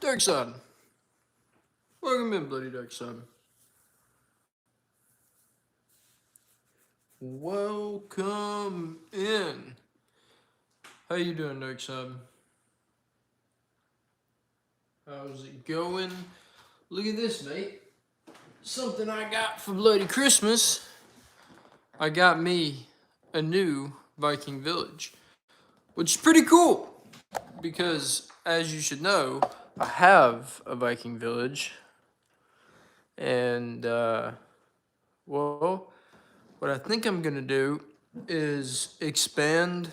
Dark Side. Welcome in, Bloody Dark Side. Welcome in. How you doing, Dark Side? How's it going? Look at this, mate. Something I got for Bloody Christmas. I got me a new Viking village, which is pretty cool because, as you should know, I have a Viking village, and well, what I think I'm gonna do is expand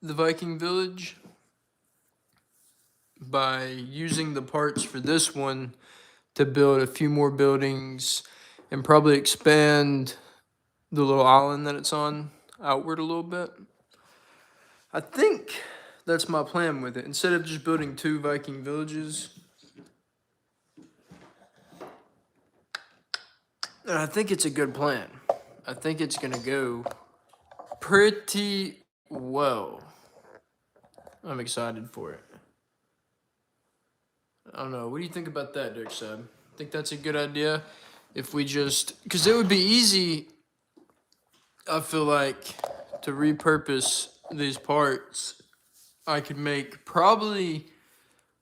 the Viking village by using the parts for this one to build a few more buildings and probably expand the little island that it's on outward a little bit. I think that's my plan with it. Instead of just building two Viking villages, and I think it's a good plan. I think it's gonna go pretty well. I'm excited for it. I don't know. What do you think about that, Dirk Sub? Think that's a good idea? If we just, because it would be easy, I feel like, to repurpose these parts. I could make probably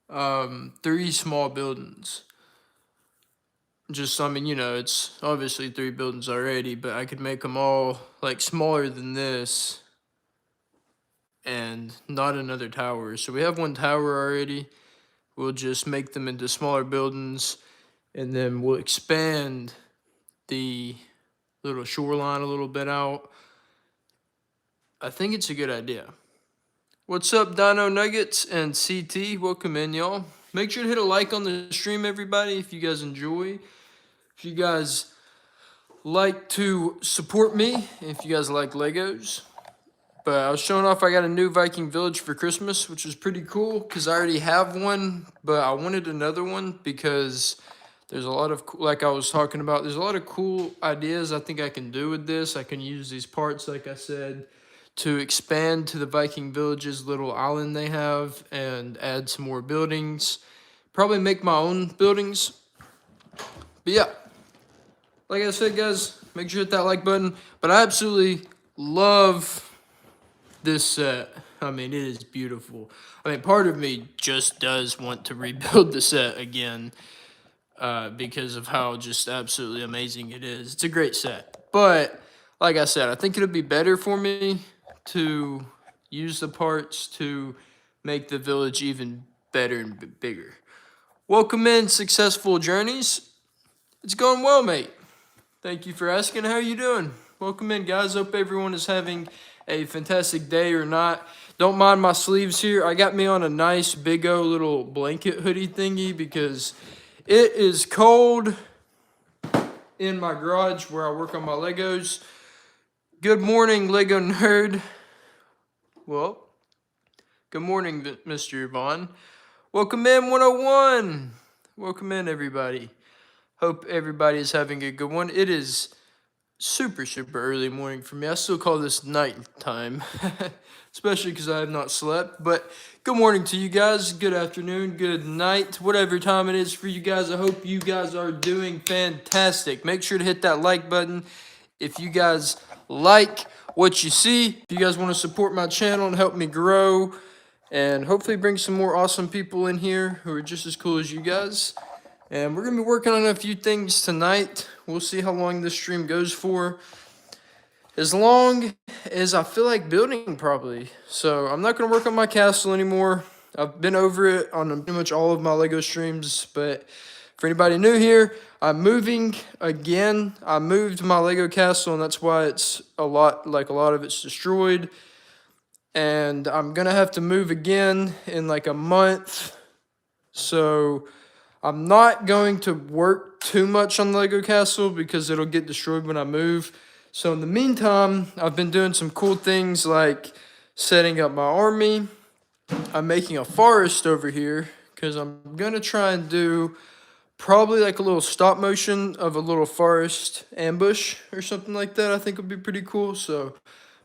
3 small buildings. Just, I mean, it's obviously 3 buildings already, but I could make them all like smaller than this and not another tower. So we have 1 tower already. We'll just make them into smaller buildings, and then we'll expand the little shoreline a little bit out. I think it's a good idea. What's up, Dino Nuggets and CT? Welcome in, y'all. Make sure to hit a like on the stream, everybody, if you guys enjoy. If you guys like to support me, if you guys like Legos. But I was showing off I got a new Viking village for Christmas, which was pretty cool because I already have one, but I wanted another one because there's a lot of, like I was talking about, there's a lot of cool ideas I think I can do with this. I can use these parts, like I said, to expand to the Viking village's little island they have and add some more buildings. Probably make my own buildings. But yeah, like I said, guys, make sure to hit that like button. But I absolutely love this set. I mean, it is beautiful. I mean, part of me just does want to rebuild the set again because of how just absolutely amazing it is. It's a great set. But, like I said, I think it'll be better for me to use the parts to make the village even better and bigger. Welcome in, Successful Journeys. It's going well, mate. Thank you for asking. How are you doing? Welcome in, guys. Hope everyone is having a fantastic day or not. Don't mind my sleeves here. I got me on a nice big O little blanket hoodie thingy because it is cold in my garage where I work on my Legos. Good morning, Lego nerd. Well, good morning, Mr. Vaughn. Welcome in, 101. Welcome in, everybody. Hope everybody is having a good one. It is super early morning for me. I still call this nighttime, especially because I have not slept. But good morning to you guys. Good afternoon, good night, whatever time it is for you guys. I hope you guys are doing fantastic. Make sure to hit that like button if you guys like what you see. If you guys want to support my channel and help me grow and hopefully bring some more awesome people in here who are just as cool as you guys. And we're going to be working on a few things tonight. We'll see how long this stream goes for. As long as I feel like building, probably. So I'm not going to work on my castle anymore. I've been over it on pretty much all of my Lego streams. But for anybody new here, I'm moving again. I moved my Lego castle, and that's why it's a lot of it's destroyed. And I'm going to have to move again in like a month. So I'm not going to work too much on the Lego castle because it'll get destroyed when I move. So in the meantime, I've been doing some cool things like setting up my army. I'm making a forest over here because I'm going to try and do probably like a little stop motion of a little forest ambush or something like that. I think would be pretty cool. So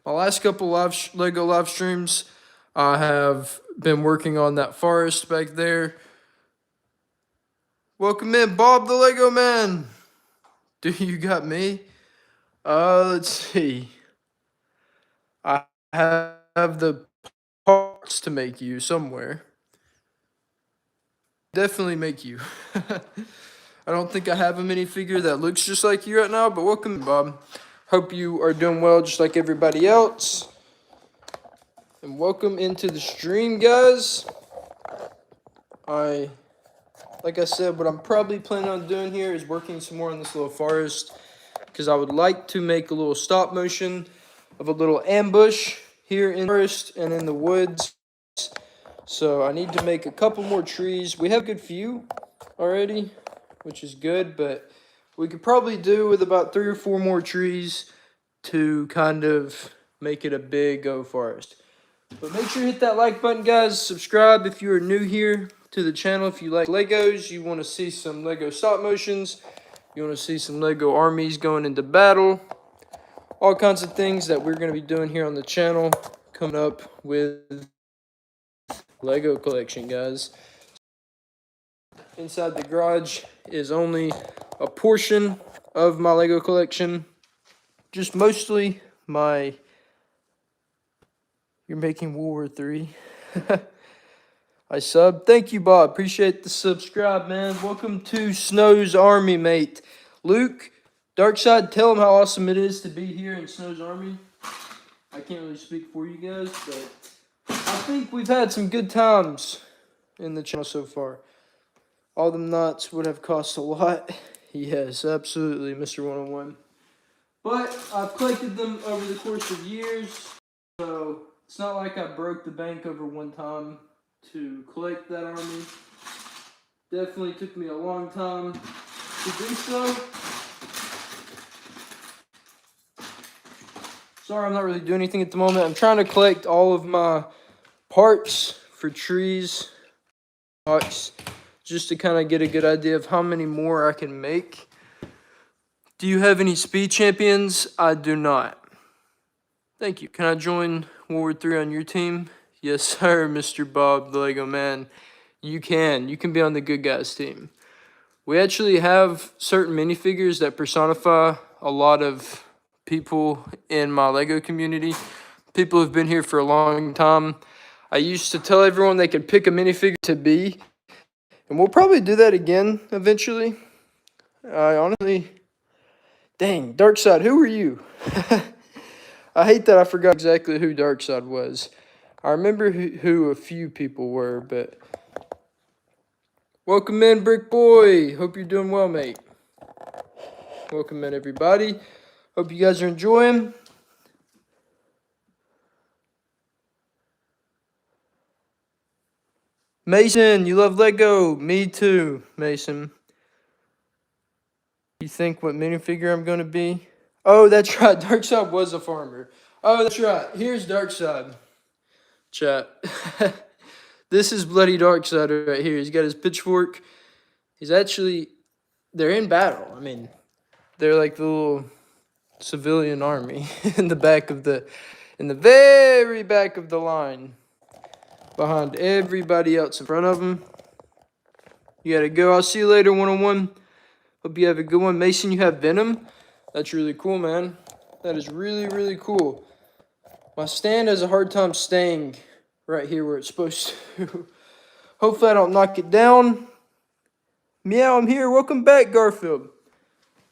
my last couple Lego live streams, I have been working on that forest back there. Welcome in, Bob the Lego Man. Do you got me? Let's see. I have the parts to make you somewhere. Definitely make you. I don't think I have a minifigure that looks just like you right now, but welcome, Bob. Hope you are doing well just like everybody else. And welcome into the stream, guys. Like I said, what I'm probably planning on doing here is working some more on this little forest, because I would like to make a little stop motion of a little ambush here in the forest and in the woods. So I need to make a couple more trees. We have a good few already, which is good, but we could probably do with about 3 or 4 more trees to kind of make it a big forest. But make sure to hit that like button, guys. Subscribe if you are new here to the channel. If you like Legos, you want to see some Lego stop motions, you want to see some Lego armies going into battle, all kinds of things that we're going to be doing here on the channel coming up with Lego collection, guys. Inside the garage is only a portion of my Lego collection, just mostly my... You're making World War III. I sub. Thank you, Bob. Appreciate the subscribe, man. Welcome to Snow's Army, mate. Luke, Darkside, tell him how awesome it is to be here in Snow's Army. I can't really speak for you guys, but I think we've had some good times in the channel so far. All them knots would have cost a lot. Yes, absolutely, Mr. 101. But I've collected them over the course of years, so it's not like I broke the bank over one time to collect that army. Definitely took me a long time to do so. Sorry, I'm not really doing anything at the moment. I'm trying to collect all of my parts for trees, just to kind of get a good idea of how many more I can make. Do you have any speed champions? I do not. Thank you. Can I join World War III on your team? Yes, sir, Mr. Bob the Lego Man. You can. You can be on the good guys team. We actually have certain minifigures that personify a lot of people in my Lego community. People who've been here for a long time. I used to tell everyone they could pick a minifigure to be, and we'll probably do that again eventually. I honestly... Dang, Darkside, who are you? I hate that I forgot exactly who Darkside was. I remember who a few people were, but... Welcome in, Brick Boy. Hope you're doing well, mate. Welcome in, everybody. Hope you guys are enjoying. Mason, you love Lego. Me too, Mason. You think what minifigure I'm going to be? Oh, that's right. Darkside was a farmer. Oh, that's right. Here's Darkside. Chat. This is bloody Darkside right here. He's got his pitchfork. He's actually... They're in battle. I mean, they're like the little civilian army in the back of the... In the very back of the line. Behind everybody else in front of him. You gotta go. I'll see you later, 101. Hope you have a good one. Mason, you have Venom? That's really cool, man. That is really, really cool. My stand has a hard time staying right here where it's supposed to. Hopefully I don't knock it down. Meow, I'm here. Welcome back, Garfield.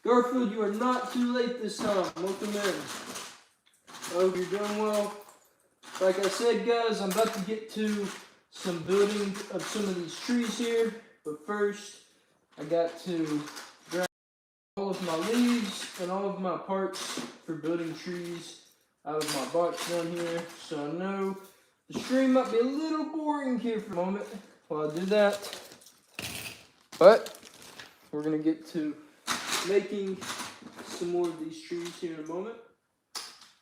Garfield, you are not too late this time. Welcome in. I hope you're doing well. Like I said, guys, I'm about to get to some building of some of these trees here. But first, I got to grab all of my leaves and all of my parts for building trees out of my box down here. So I know the stream might be a little boring here for a moment while I do that. But we're going to get to making some more of these trees here in a moment.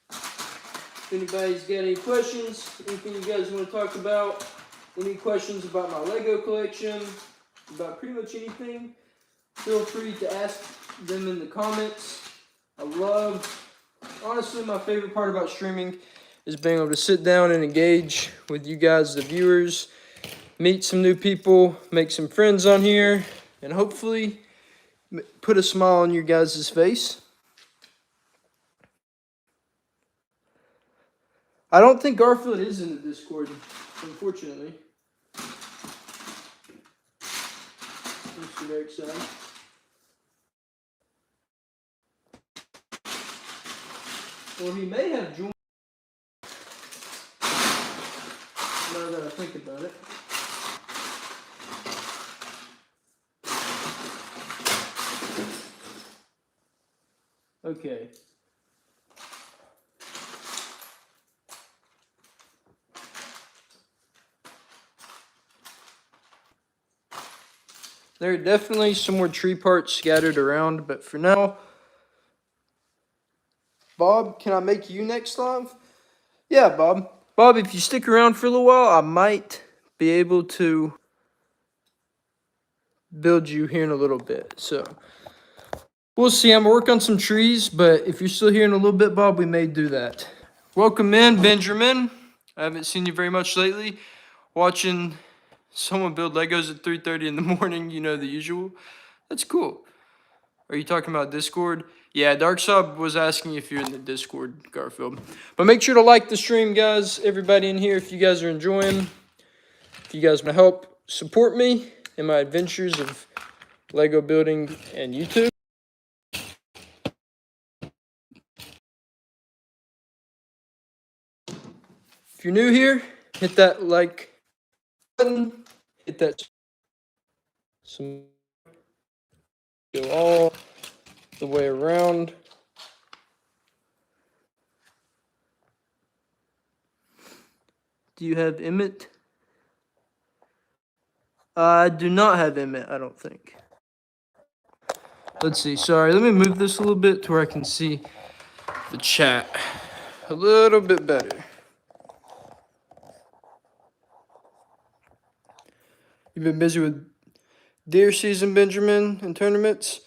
If anybody's got any questions, anything you guys want to talk about, any questions about my Lego collection, about pretty much anything, feel free to ask them in the comments. Honestly, my favorite part about streaming is being able to sit down and engage with you guys, the viewers, meet some new people, make some friends on here, and hopefully put a smile on your guys' face. I don't think Garfield is in the Discord, unfortunately. Mr. Very excited. Well, he may have joined. Now that I think about it. Okay. There are definitely some more tree parts scattered around, but for now, Bob, can I make you next live? Yeah, Bob. Bob, if you stick around for a little while, I might be able to build you here in a little bit. So we'll see. I'm gonna work on some trees, but if you're still here in a little bit, Bob, we may do that. Welcome in, Benjamin. I haven't seen you very much lately. Watching someone build Legos at 3:30 in the morning, you know, the usual. That's cool. Are you talking about Discord? Yeah, Darksub was asking if you're in the Discord, Garfield. But make sure to like the stream, guys. Everybody in here, if you guys are enjoying, if you guys want to help support me in my adventures of Lego building and YouTube. If you're new here, hit that like button, hit that go all the way around. Do you have Emmett? I do not have Emmett, I don't think. Let's see. Sorry, let me move this a little bit to where I can see the chat a little bit better. You've been busy with deer season, Benjamin, and tournaments?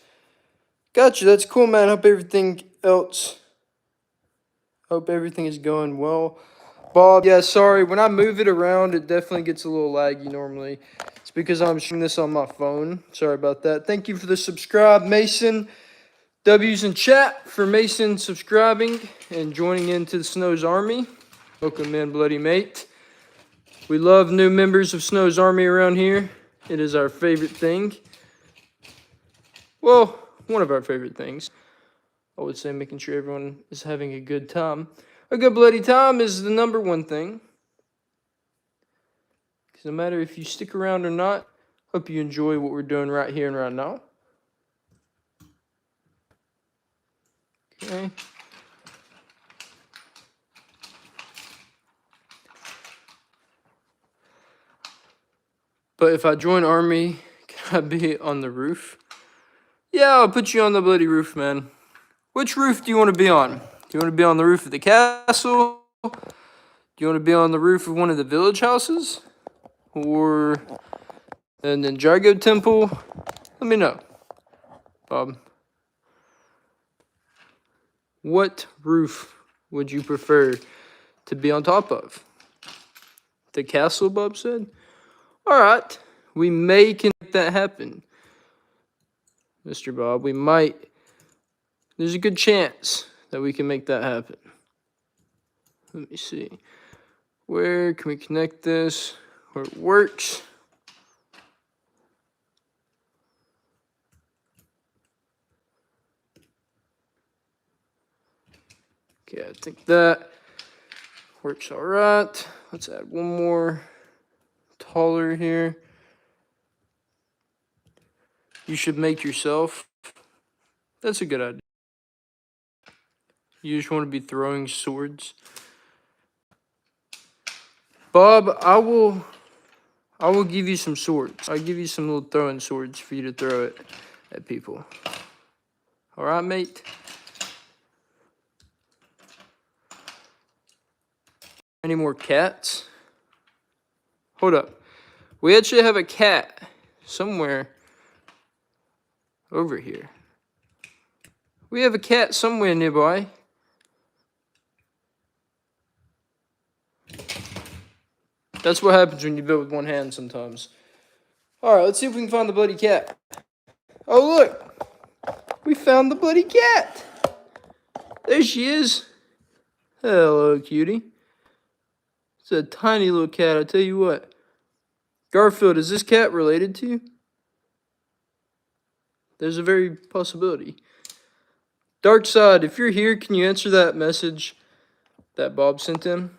Gotcha, that's cool, man. Hope everything is going well. Bob, yeah, sorry. When I move it around, it definitely gets a little laggy normally. It's because I'm shooting this on my phone. Sorry about that. Thank you for the subscribe, Mason. W's in chat for Mason subscribing and joining into the Snow's Army. Welcome in, bloody mate. We love new members of Snow's Army around here. It is our favorite thing. Well, one of our favorite things. I would say making sure everyone is having a good time. A good bloody time is the number one thing. Because no matter if you stick around or not, hope you enjoy what we're doing right here and right now. Okay. But if I join Army, can I be on the roof? Yeah, I'll put you on the bloody roof, man. Which roof do you want to be on? Do you want to be on the roof of the castle? Do you want to be on the roof of one of the village houses? Or an Ninjago temple? Let me know, Bob. What roof would you prefer to be on top of? The castle, Bob said? Alright, we may can make that happen, Mr. Bob. We might. There's a good chance that we can make that happen. Let me see. Where can we connect this where it works? Okay, I think that works all right. Let's add one more taller here. You should make yourself. That's a good idea. You just want to be throwing swords. Bob, I will give you some swords. I'll give you some little throwing swords for you to throw it at people. All right, mate? Any more cats? Hold up. We actually have a cat somewhere over here. We have a cat somewhere nearby. That's what happens when you build with one hand sometimes. Alright, let's see if we can find the bloody cat. Oh, look! We found the bloody cat! There she is. Hello, cutie. It's a tiny little cat, I tell you what. Garfield, is this cat related to you? There's a very possibility. Dark Side, if you're here, can you answer that message that Bob sent in?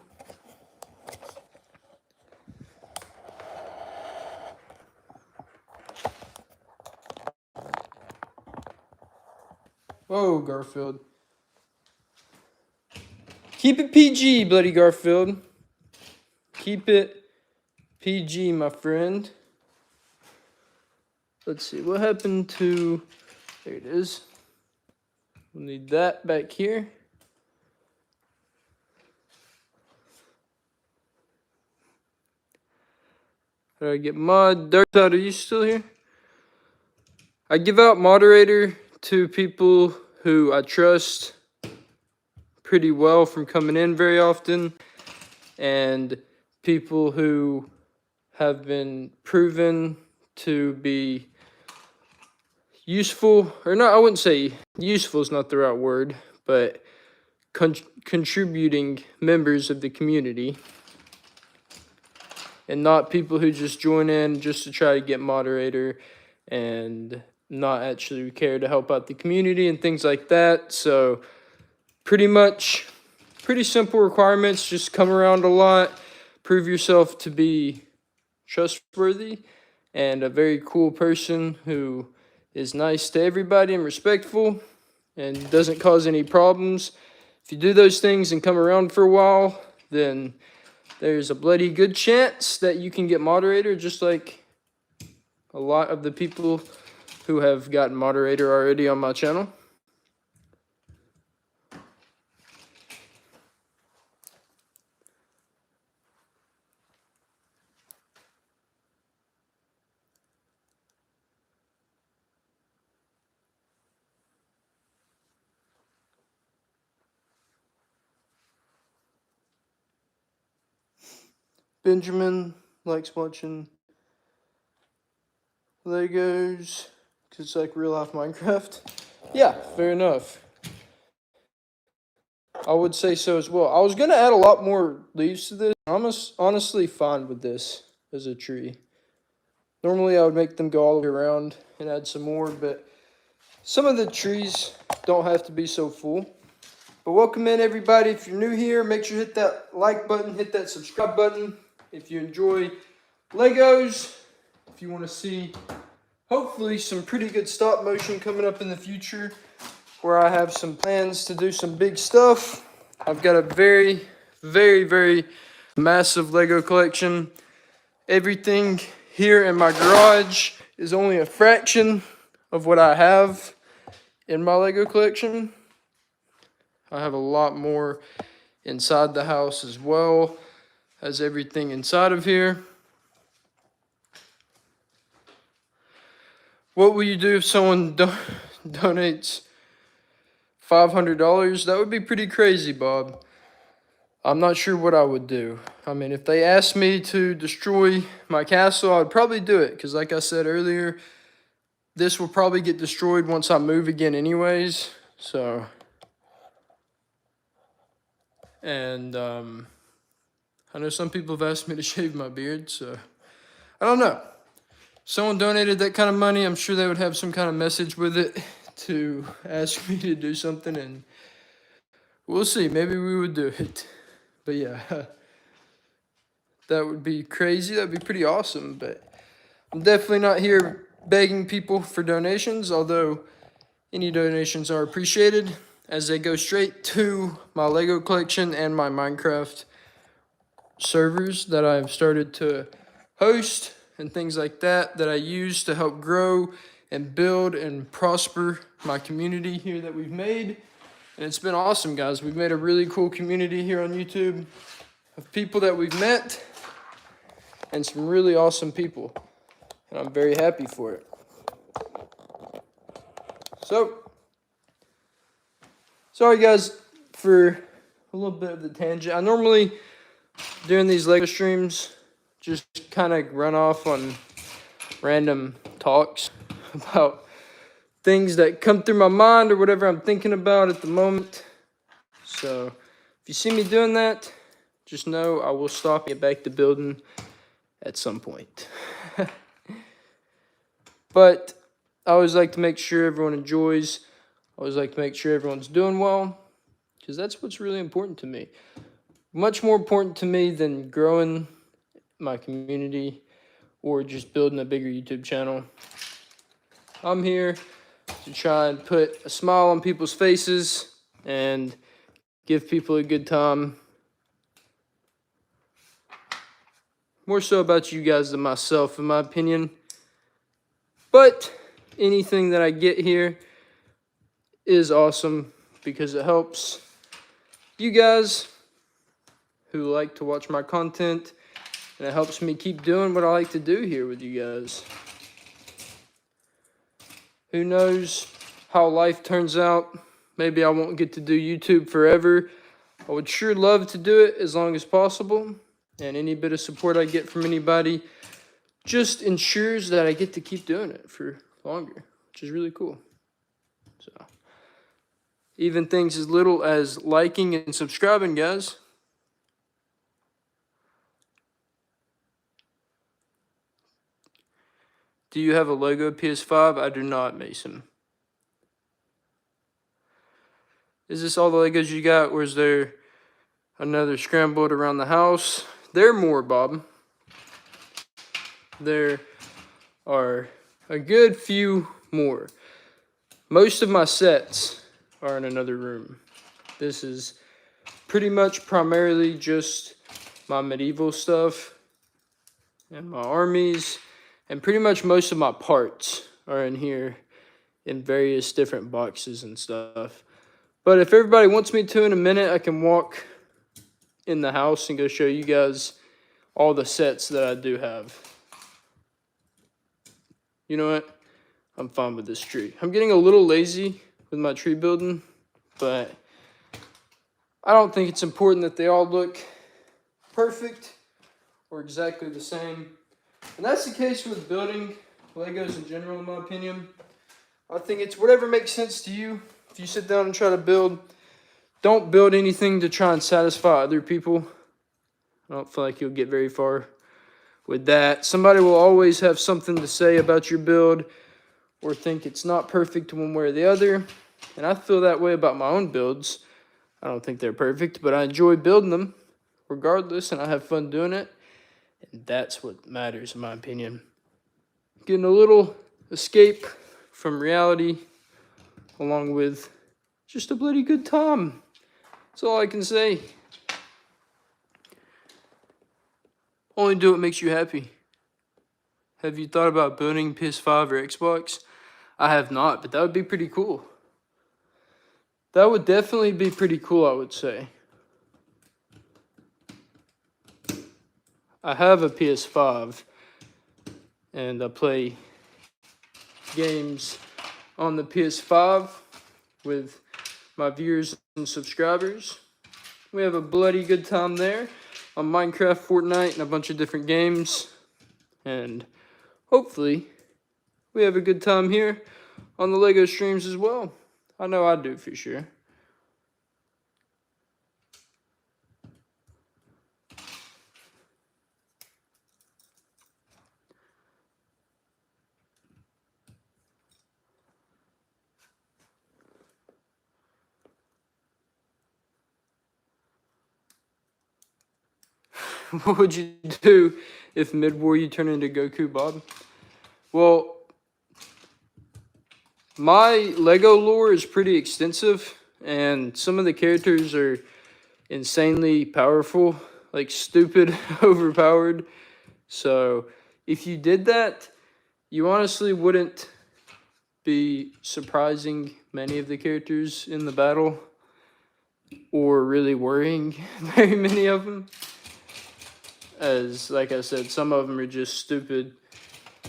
Whoa, Garfield. Keep it PG, bloody Garfield. Keep it PG, my friend. Let's see, what happened to... There it is. We'll need that back here. How do I get mod? Dark Side, are you still here? I give out moderator to people who I trust pretty well from coming in very often, and people who have been proven to be useful, or not, I wouldn't say useful is not the right word, but contributing members of the community, and not people who just join in just to try to get moderator and not actually care to help out the community and things like that. So pretty simple requirements. Just come around a lot, prove yourself to be trustworthy and a very cool person who is nice to everybody and respectful and doesn't cause any problems. If you do those things and come around for a while, then there's a bloody good chance that you can get moderator, just like a lot of the people who have gotten moderator already on my channel. Benjamin likes watching Legos because it's like real life Minecraft. Yeah, fair enough. I would say so as well. I was going to add a lot more leaves to this. I'm honestly fine with this as a tree. Normally I would make them go all the way around and add some more, but some of the trees don't have to be so full. But welcome in, everybody. If you're new here, make sure to hit that like button, hit that subscribe button. If you enjoy Legos, if you want to see hopefully some pretty good stop motion coming up in the future, where I have some plans to do some big stuff. I've got a very, very, very massive Lego collection. Everything here in my garage is only a fraction of what I have in my Lego collection. I have a lot more inside the house as well as everything inside of here. What will you do if someone donates $500? That would be pretty crazy, Bob. I'm not sure what I would do. I mean, if they asked me to destroy my castle, I'd probably do it. Because like I said earlier, this will probably get destroyed once I move again anyways. So, and I know some people have asked me to shave my beard, so I don't know. Someone donated that kind of money, I'm sure they would have some kind of message with it to ask me to do something, and we'll see. Maybe we would do it. But yeah, that would be crazy. That'd be pretty awesome. But I'm definitely not here begging people for donations, although any donations are appreciated, as they go straight to my Lego collection and my Minecraft servers that I've started to host and things like that I use to help grow and build and prosper my community here that we've made. And it's been awesome, guys. We've made a really cool community here on YouTube of people that we've met and some really awesome people. And I'm very happy for it. So, sorry guys for a little bit of the tangent. I normally, during these Lego streams, just kind of run off on random talks about things that come through my mind or whatever I'm thinking about at the moment. So if you see me doing that, just know I will stop and get back to building at some point. But I always like to make sure everyone enjoys. I always like to make sure everyone's doing well, because that's what's really important to me. Much more important to me than growing my community or just building a bigger YouTube channel. I'm here to try and put a smile on people's faces and give people a good time. More so about you guys than myself, in my opinion. But anything that I get here is awesome because it helps you guys who like to watch my content, and it helps me keep doing what I like to do here with you guys. Who knows how life turns out? Maybe I won't get to do YouTube forever. I would sure love to do it as long as possible, and any bit of support I get from anybody just ensures that I get to keep doing it for longer, which is really cool. So, even things as little as liking and subscribing, guys. Do you have a Lego PS5? I do not, Mason. Is this all the Legos you got, or is there another scrambled around the house? There are more, Bob. There are a good few more. Most of my sets are in another room. This is pretty much primarily just my medieval stuff and my armies, and pretty much most of my parts are in here in various different boxes and stuff. But if everybody wants me to in a minute, I can walk in the house and go show you guys all the sets that I do have. You know what? I'm fine with this tree. I'm getting a little lazy with my tree building, but I don't think it's important that they all look perfect or exactly the same. And that's the case with building Legos in general, in my opinion. I think it's whatever makes sense to you. If you sit down and try to build, don't build anything to try and satisfy other people. I don't feel like you'll get very far with that. Somebody will always have something to say about your build or think it's not perfect one way or the other. And I feel that way about my own builds. I don't think they're perfect, but I enjoy building them regardless, and I have fun doing it. And that's what matters, in my opinion. Getting a little escape from reality, along with just a bloody good time. That's all I can say. Only do what makes you happy. Have you thought about building PS5 or Xbox? I have not, but that would be pretty cool. That would definitely be pretty cool, I would say. I have a PS5, and I play games on the PS5 with my viewers and subscribers. We have a bloody good time there on Minecraft, Fortnite, and a bunch of different games. And hopefully, we have a good time here on the LEGO streams as well. I know I do for sure. What would you do if mid-war you turn into Goku, Bob? Well, my LEGO lore is pretty extensive, and some of the characters are insanely powerful, like stupid overpowered. So if you did that, you honestly wouldn't be surprising many of the characters in the battle, or really worrying very many of them. As, like I said, some of them are just stupid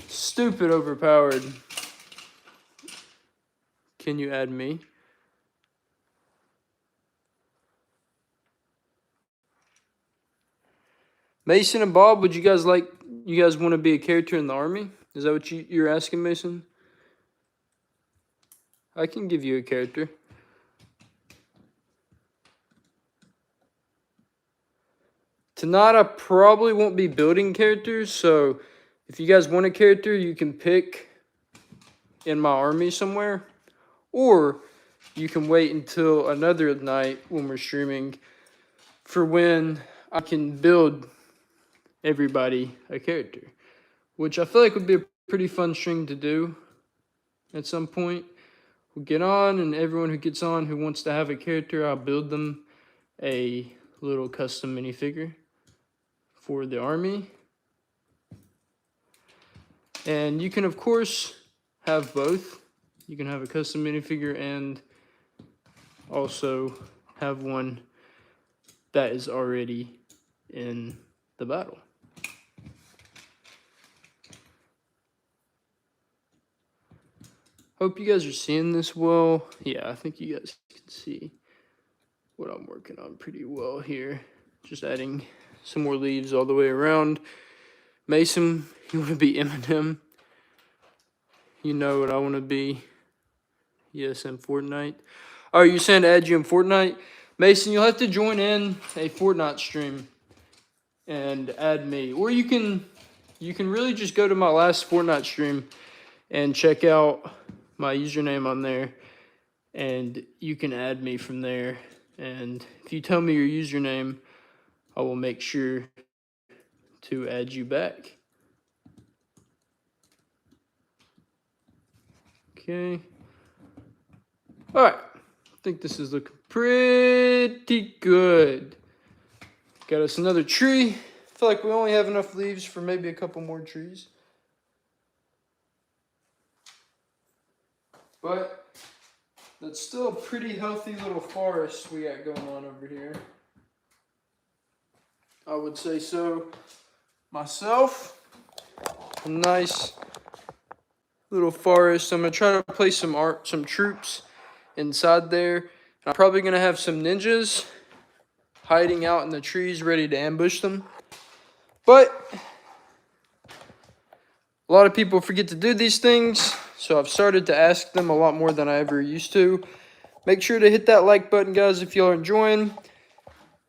overpowered. Can you add me? Mason and Bob, would you guys want to be a character in the army? Is that what you're asking, Mason? I can give you a character. Tonight I probably won't be building characters, so if you guys want a character, you can pick in my army somewhere, or you can wait until another night when we're streaming for when I can build everybody a character, which I feel like would be a pretty fun stream to do at some point. We'll get on, and everyone who gets on who wants to have a character, I'll build them a little custom minifigure for the army. And you can, of course, have both. You can have a custom minifigure and also have one that is already in the battle. Hope you guys are seeing this well. Yeah, I think you guys can see what I'm working on pretty well here. Just adding some more leaves all the way around. Mason, you want to be Eminem? You know what I want to be. Yes, in Fortnite. Oh, you're saying to add you in Fortnite? Mason, you'll have to join in a Fortnite stream and add me. Or you can really just go to my last Fortnite stream and check out my username on there, and you can add me from there. And if you tell me your username, I will make sure to add you back. Okay. All right. I think this is looking pretty good. Got us another tree. I feel like we only have enough leaves for maybe a couple more trees. But that's still a pretty healthy little forest we got going on over here. I would say so myself. A nice little forest. I'm gonna try to place some troops inside there. And I'm probably gonna have some ninjas hiding out in the trees ready to ambush them. But a lot of people forget to do these things, so I've started to ask them a lot more than I ever used to. Make sure to hit that like button, guys, if y'all are enjoying.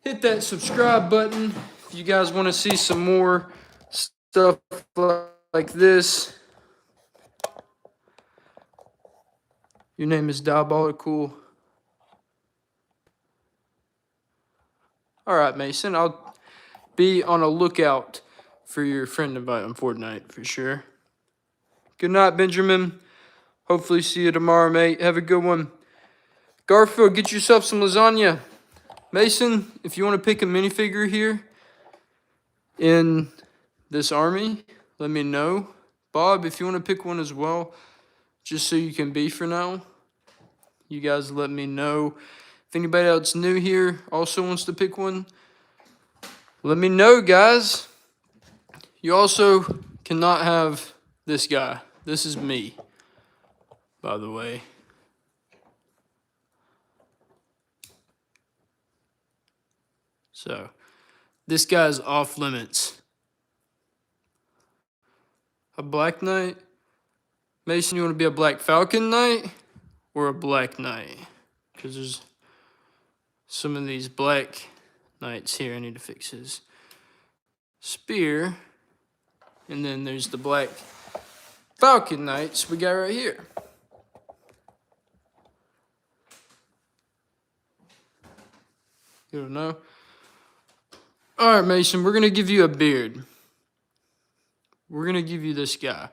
Hit that subscribe button if you guys want to see some more stuff like this. Your name is Diabolical. All right, Mason, I'll be on a lookout for your friend invite on Fortnite for sure. Good night, Benjamin. Hopefully see you tomorrow, mate. Have a good one. Garfield, get yourself some lasagna. Mason, if you want to pick a minifigure here in this army, let me know. Bob, if you want to pick one as well, just so you can be for now, you guys let me know. If anybody else new here also wants to pick one, let me know, guys. You also cannot have this guy. This is me, by the way. So, this guy's off limits. A black knight? Mason, you want to be a black falcon knight or a black knight? Because there's some of these black knights here. I need to fix his spear. And then there's the black falcon knights we got right here. You don't know? All right, Mason, we're going to give you a beard. We're going to give you this guy.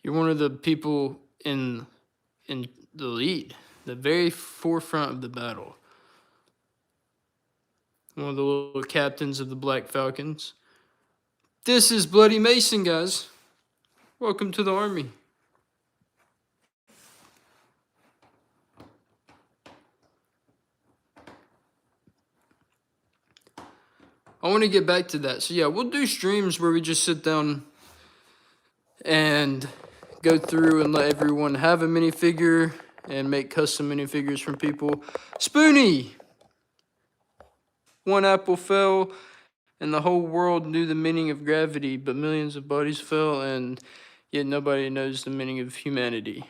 You're one of the people in the lead, the very forefront of the battle. One of the little captains of the Black Falcons. This is Bloody Mason, guys. Welcome to the army. I want to get back to that. So yeah, we'll do streams where we just sit down and go through and let everyone have a minifigure and make custom minifigures from people. Spoonie! One apple fell and the whole world knew the meaning of gravity, but millions of bodies fell, and yet nobody knows the meaning of humanity.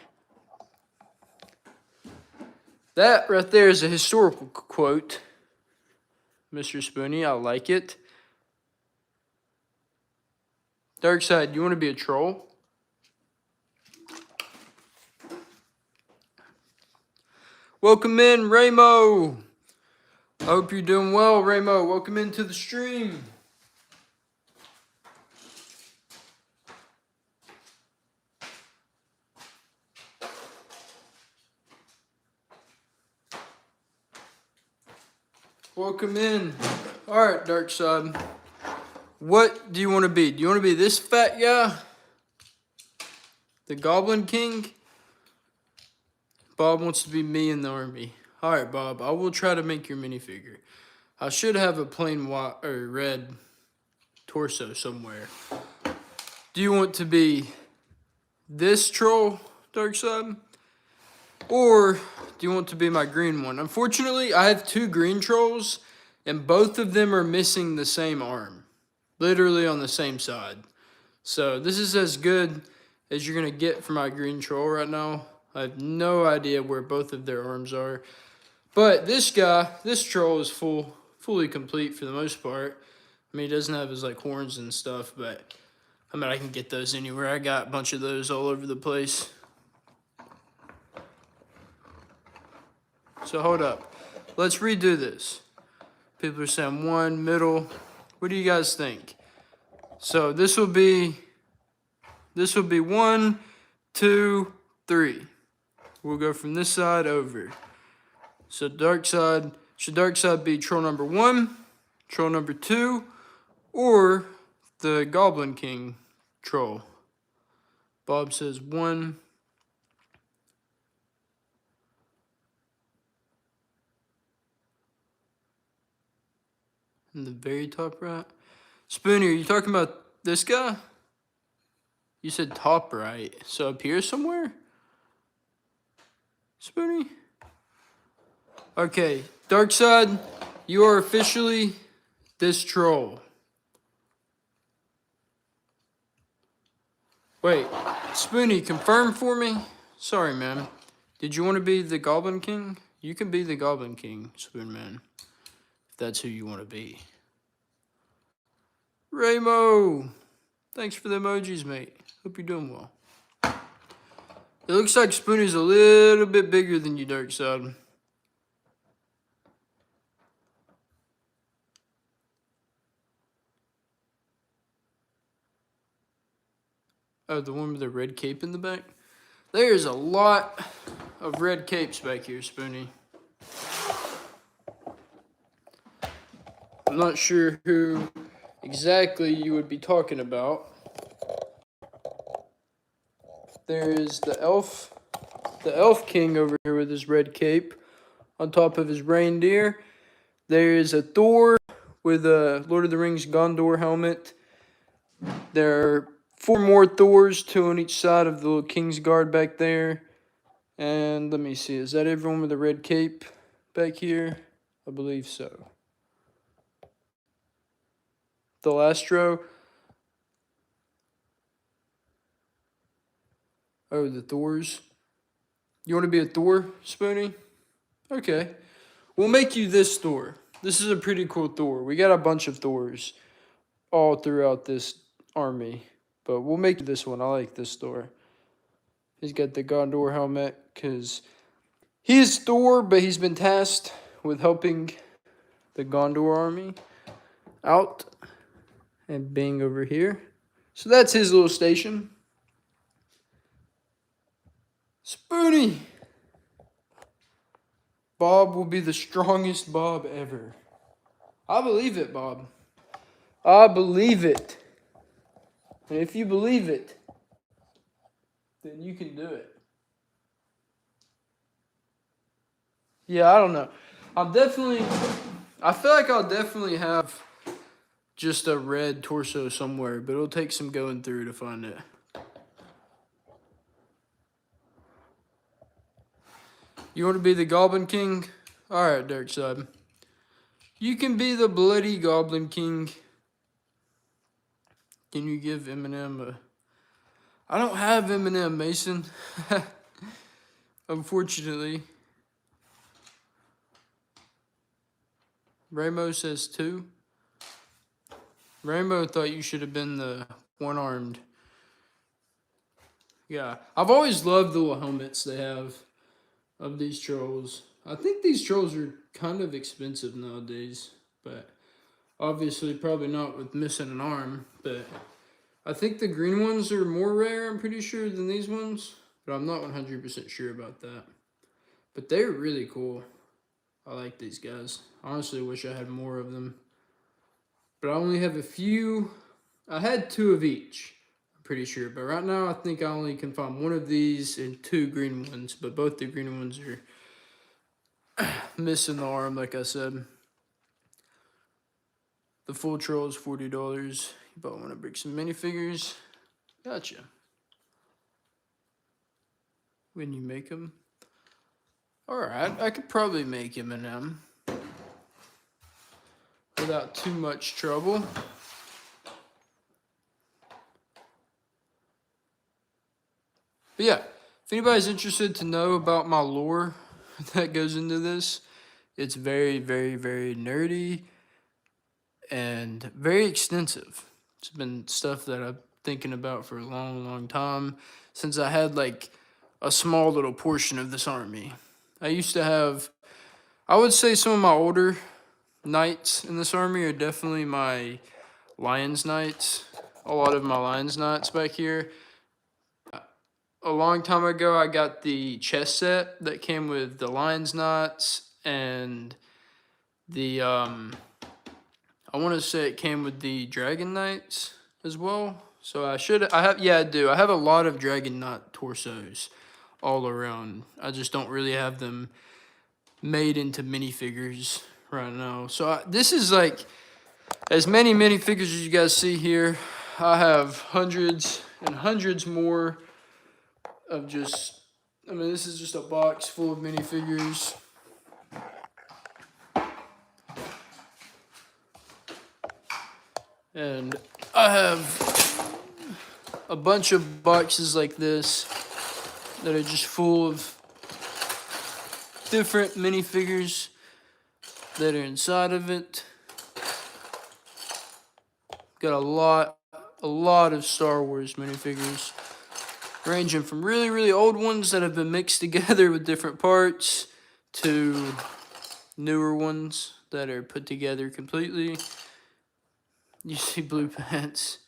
That right there is a historical quote, Mr. Spoony. I like it. Dark Side, you want to be a troll? Welcome in, Raymo. I hope you're doing well, Raymo. Welcome into the stream. Welcome in. All right, Dark Side. What do you want to be? Do you want to be this fat guy? The Goblin King? Bob wants to be me in the army. All right, Bob. I will try to make your minifigure. I should have a plain white or red torso somewhere. Do you want to be this troll, Dark Side? Or do you want to be my green one? Unfortunately, I have two green trolls, and both of them are missing the same arm. Literally on the same side. So this is as good as you're going to get for my green troll right now. I have no idea where both of their arms are. But this guy, this troll is fully complete for the most part. I mean, he doesn't have his like horns and stuff, but I mean, I can get those anywhere. I got a bunch of those all over the place. So hold up. Let's redo this. People are saying one, middle. What do you guys think? So this will be 1, 2, 3. We'll go from this side over. So Dark Side, should Dark Side be troll number 1, troll number 2, or the Goblin King troll? Bob says 1. In the very top right. Spoonie, are you talking about this guy? You said top right. So up here somewhere? Spoonie? Okay, Dark Side, you are officially this troll. Wait, Spoonie, confirm for me? Sorry, man. Did you want to be the Goblin King? You can be the Goblin King, Spoon Man. If that's who you want to be. Raymo! Thanks for the emojis, mate. Hope you're doing well. It looks like Spoonie's a little bit bigger than you, Dark Side. Oh, the one with the red cape in the back? There's a lot of red capes back here, Spoonie. I'm not sure who exactly you would be talking about. There is the elf king over here with his red cape on top of his reindeer. There is a Thor with a Lord of the Rings Gondor helmet. There are 4 more Thors, 2 on each side of the little King's Guard back there. And let me see, is that everyone with a red cape back here? I believe so. The last row. Oh, the Thors. You want to be a Thor, Spoonie? Okay. We'll make you this Thor. This is a pretty cool Thor. We got a bunch of Thors all throughout this army. But we'll make this one. I like this Thor. He's got the Gondor helmet because he is Thor, but he's been tasked with helping the Gondor army out and being over here. So that's his little station. Spoonie! Bob will be the strongest Bob ever. I believe it, Bob. I believe it. And if you believe it, then you can do it. Yeah, I don't know. I feel like I'll definitely have just a red torso somewhere, but it'll take some going through to find it. You want to be the Goblin King? Alright, Dark Side. You can be the bloody Goblin King. Can you give Eminem a... I don't have Eminem, Mason. Unfortunately. Rainbow says 2. Rainbow thought you should have been the one-armed. Yeah, I've always loved the little helmets they have of these trolls. I think these trolls are kind of expensive nowadays, but obviously probably not with missing an arm. But I think the green ones are more rare, I'm pretty sure, than these ones, but I'm not 100% sure about that. But they're really cool. I like these guys. I honestly wish I had more of them. But I only have a few. I had 2 of each, I'm pretty sure. But right now, I think I only can find 1 of these and 2 green ones. But both the green ones are missing the arm, like I said. The full troll is $40. You probably want to break some minifigures. Gotcha. When you make them. Alright, I could probably make Eminem without too much trouble. But yeah, if anybody's interested to know about my lore that goes into this, it's very, very, very nerdy and very extensive. It's been stuff that I've been thinking about for a long, long time since I had like a small little portion of this army. I used to have, I would say some of my older knights in this army are definitely my Lions Knights. A lot of my Lions Knights back here. A long time ago, I got the chess set that came with the Lions Knights and the, I want to say it came with the Dragon Knights as well. So I do. I have a lot of Dragon Knight torsos all around. I just don't really have them made into minifigures right now. So this is like as many minifigures as you guys see here. I have hundreds and hundreds more of just, I mean, this is just a box full of minifigures. And I have a bunch of boxes like this that are just full of different minifigures that are inside of it. Got a lot of Star Wars minifigures, ranging from really, really old ones that have been mixed together with different parts to newer ones that are put together completely. You see blue pants.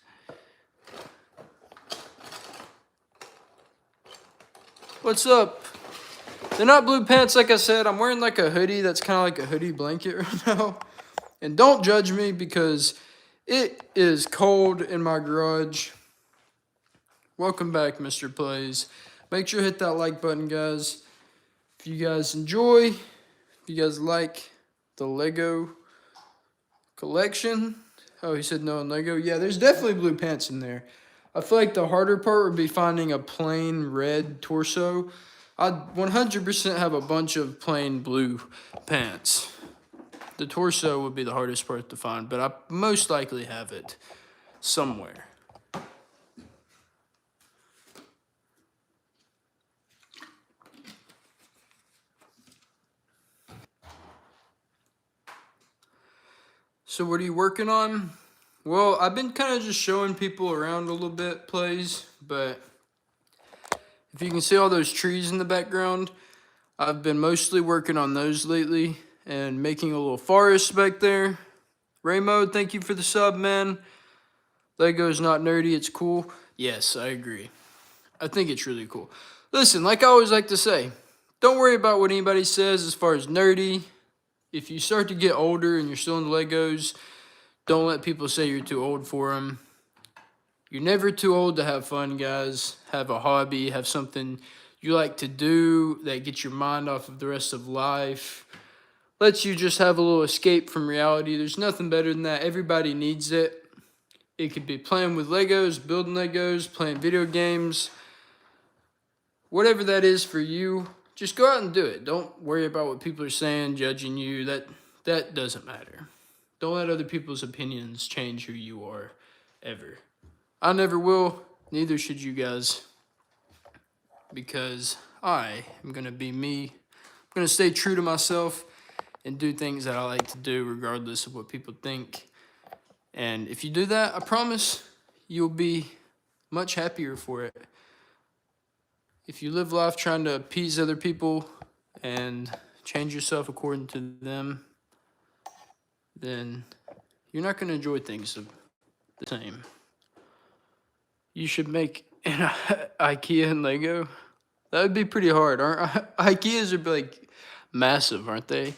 What's up? They're not blue pants, like I said. I'm wearing like a hoodie that's kind of like a hoodie blanket right now. And don't judge me because it is cold in my garage. Welcome back, Mr. Plays. Make sure to hit that like button, guys. If you guys enjoy, if you guys like the Lego collection. Oh, he said no on Lego. Yeah, there's definitely blue pants in there. I feel like the harder part would be finding a plain red torso. I'd 100% have a bunch of plain blue pants. The torso would be the hardest part to find, but I most likely have it somewhere. So what are you working on? Well, I've been kind of just showing people around a little bit, Plays, but if you can see all those trees in the background, I've been mostly working on those lately and making a little forest back there. Raymo, thank you for the sub, man. Lego's not nerdy, it's cool. Yes, I agree. I think it's really cool. Listen, like I always like to say, don't worry about what anybody says as far as nerdy. If you start to get older and you're still in Legos, don't let people say you're too old for them. You're never too old to have fun, guys. Have a hobby, have something you like to do that gets your mind off of the rest of life. Lets you just have a little escape from reality. There's nothing better than that. Everybody needs it. It could be playing with Legos, building Legos, playing video games. Whatever that is for you, just go out and do it. Don't worry about what people are saying, judging you. That doesn't matter. Don't let other people's opinions change who you are, ever. I never will, neither should you guys, because I am going to be me. I'm going to stay true to myself and do things that I like to do regardless of what people think. And if you do that, I promise you'll be much happier for it. If you live life trying to appease other people and change yourself according to them, then you're not going to enjoy things the same. You should make an IKEA and Lego. That would be pretty hard, aren't IKEAs are like massive, aren't they?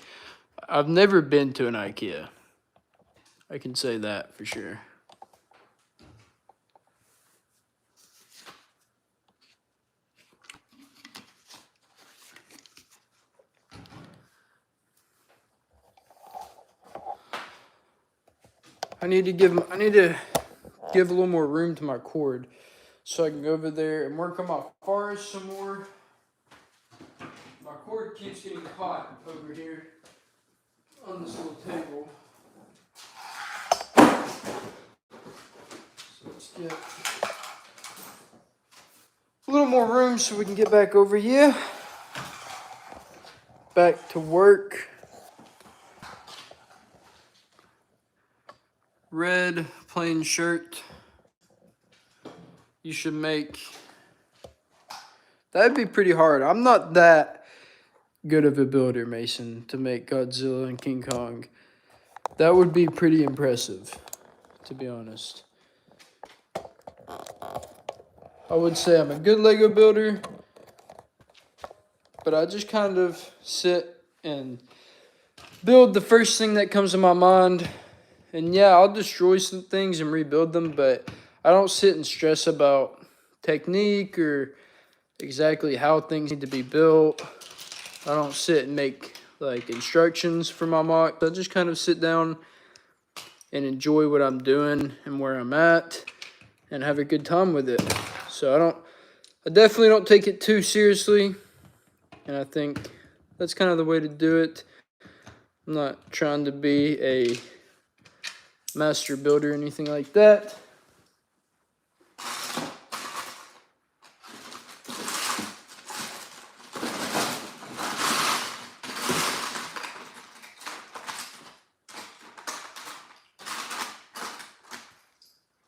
I've never been to an IKEA. I can say that for sure. I need to give a little more room to my cord so I can go over there and work on my forest some more. My cord keeps getting caught over here on this little table. So let's get a little more room so we can get back over here. Back to work. Red plain shirt. You should make. That'd be pretty hard. I'm not that good of a builder, Mason, to make Godzilla and King Kong. That would be pretty impressive, to be honest. I would say I'm a good Lego builder, but I just kind of sit and build the first thing that comes to my mind. And yeah, I'll destroy some things and rebuild them, but I don't sit and stress about technique or exactly how things need to be built. I don't sit and make like instructions for my mock. I just kind of sit down and enjoy what I'm doing and where I'm at and have a good time with it. So I definitely don't take it too seriously. And I think that's kind of the way to do it. I'm not trying to be a master builder or anything like that.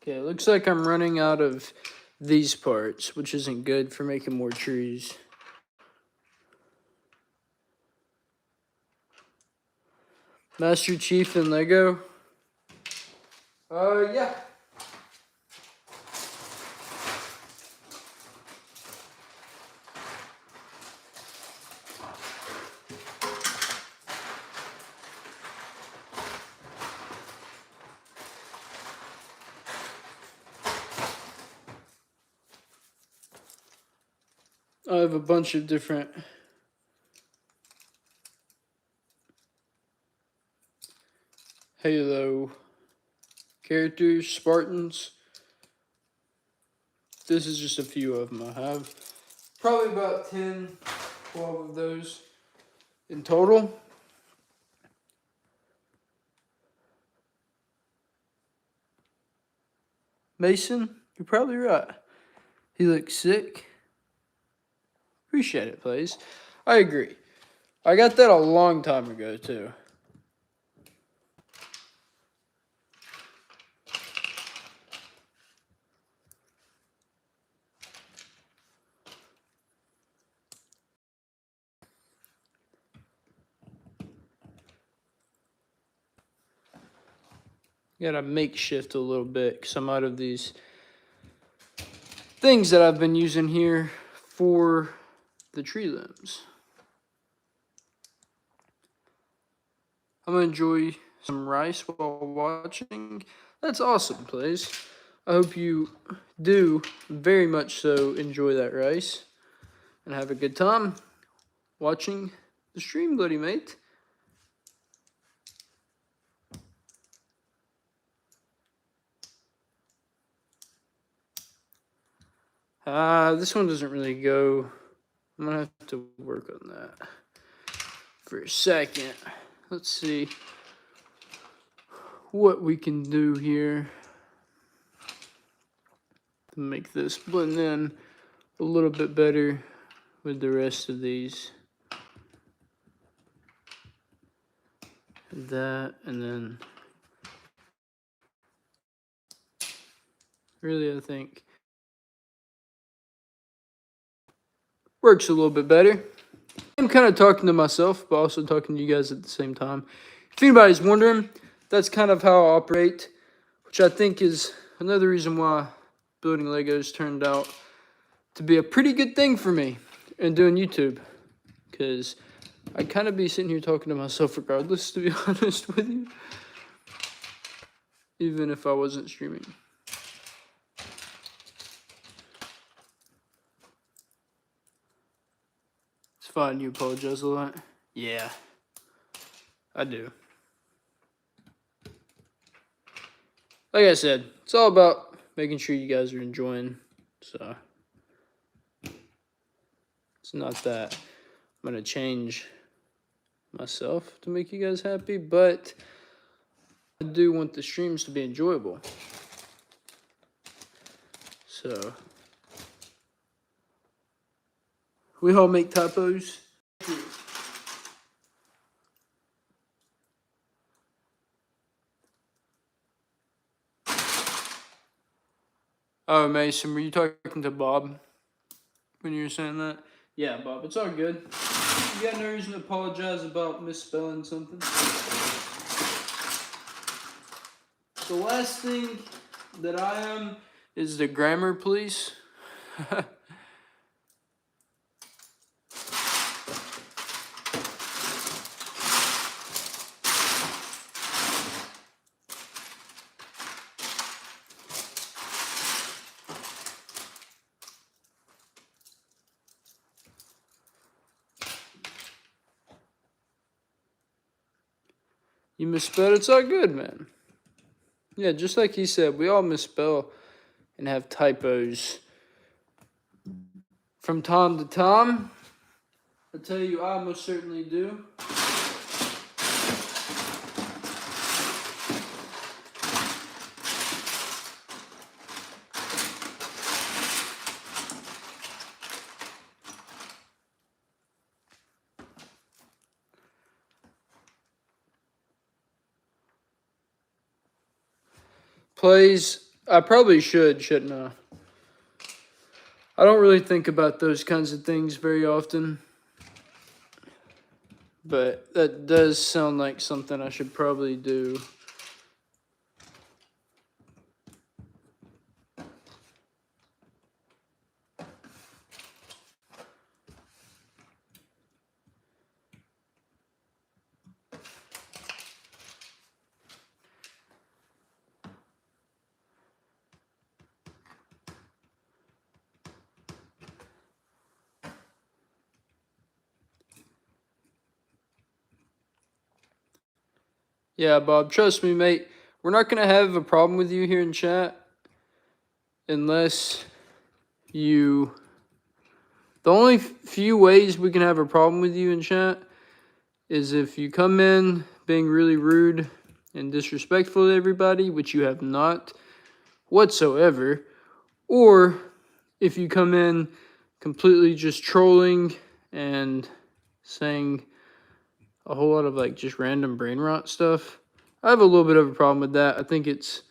Okay, it looks like I'm running out of these parts, which isn't good for making more trees. Master Chief and Lego? Yeah. I have a bunch of different Halo characters, Spartans. This is just a few of them I have. Probably about 10, 12 of those in total. Mason, you're probably right. He looks sick. Appreciate it, please. I agree. I got that a long time ago, too. Gotta makeshift a little bit because I'm out of these things that I've been using here for the tree limbs. I'm gonna enjoy some rice while watching. That's awesome, please. I hope you do very much so enjoy that rice and have a good time watching the stream, buddy mate. This one doesn't really go. I'm gonna have to work on that for a second. Let's see what we can do here. to make this blend in a little bit better with the rest of these. That, and then really I think works a little bit better. I'm kind of talking to myself, but also talking to you guys at the same time. If anybody's wondering, that's kind of how I operate, which I think is another reason why building Legos turned out to be a pretty good thing for me and doing YouTube. Because I'd kind of be sitting here talking to myself regardless, to be honest with you. Even if I wasn't streaming. It's fine, you apologize a lot. Yeah, I do. Like I said, it's all about making sure you guys are enjoying. So, it's not that I'm going to change myself to make you guys happy, but I do want the streams to be enjoyable. So, we all make typos. Oh, Mason, were you talking to Bob when you were saying that? Yeah, Bob, it's all good. You got no reason to apologize about misspelling something. The last thing that I am is the grammar police. You misspelled, it's all good, man. Yeah, just like he said, we all misspell and have typos from time to time. I tell you, I most certainly do. Plays, I probably shouldn't I? I don't really think about those kinds of things very often. But that does sound like something I should probably do. Yeah, Bob, trust me, mate. We're not going to have a problem with you here in chat unless you... The only few ways we can have a problem with you in chat is if you come in being really rude and disrespectful to everybody, which you have not whatsoever, or if you come in completely just trolling and saying a whole lot of like just random brain rot stuff. I have a little bit of a problem with that. I think it's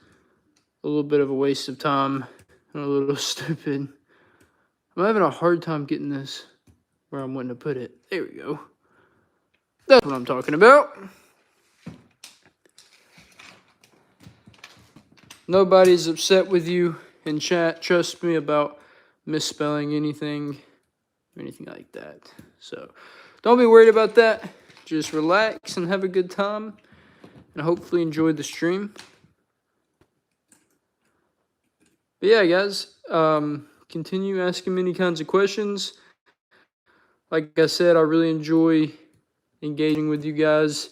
a little bit of a waste of time and a little stupid. I'm having a hard time getting this where I'm wanting to put it. There we go. That's what I'm talking about. Nobody's upset with you in chat. Trust me about misspelling anything or anything like that. So don't be worried about that. Just relax and have a good time, and hopefully enjoy the stream. But yeah, guys, continue asking me any kinds of questions. Like I said, I really enjoy engaging with you guys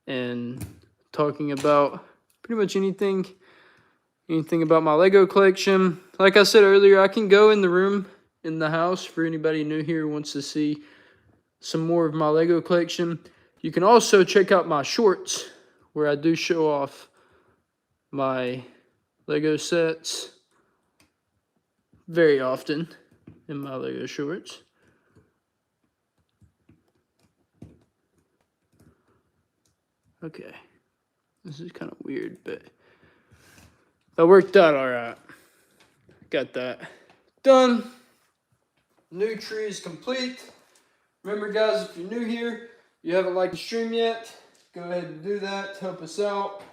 and talking about pretty much anything about my Lego collection. Like I said earlier, I can go in the room in the house for anybody new here who wants to see some more of my Lego collection. You can also check out my shorts where I do show off my Lego sets very often in my Lego shorts. Okay, this is kind of weird, but that worked out all right. Got that done. New tree is complete. Remember, guys, if you're new here, you haven't liked the stream yet, go ahead and do that. Help us out.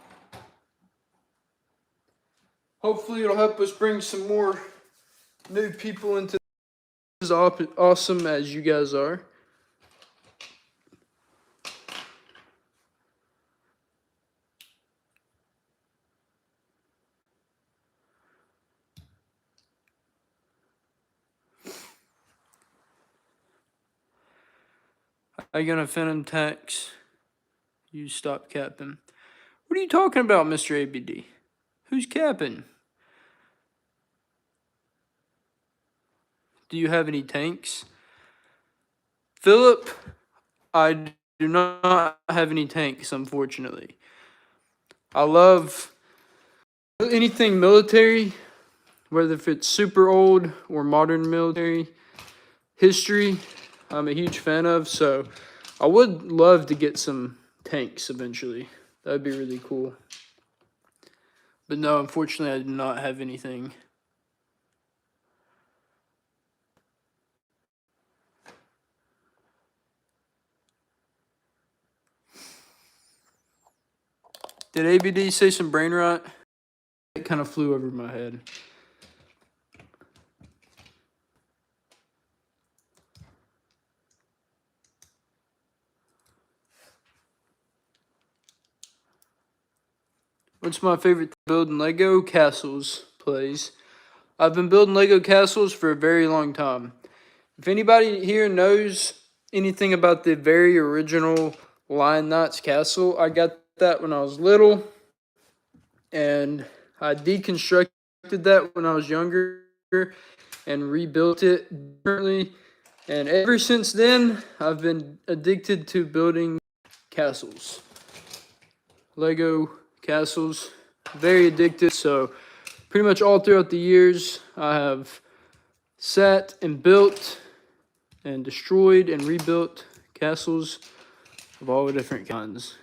Hopefully, it'll help us bring some more new people into this, as awesome as you guys are. Are you gonna Phantom Tax? You stop capping. What are you talking about, Mr. ABD? Who's capping? Do you have any tanks? Philip, I do not have any tanks, unfortunately. I love anything military, whether if it's super old or modern military history. I'm a huge fan of, so I would love to get some tanks eventually. That'd be really cool. But no, unfortunately, I do not have anything. Did ABD say some brain rot? It kind of flew over my head. What's my favorite to build in Lego? Castles, please. I've been building Lego castles for a very long time. If anybody here knows anything about the very original Lion Knight's castle, I got that when I was little, and I deconstructed that when I was younger and rebuilt it differently. And ever since then, I've been addicted to building castles. Lego castles, very addicted. So pretty much all throughout the years, I have sat and built and destroyed and rebuilt castles of all the different kinds.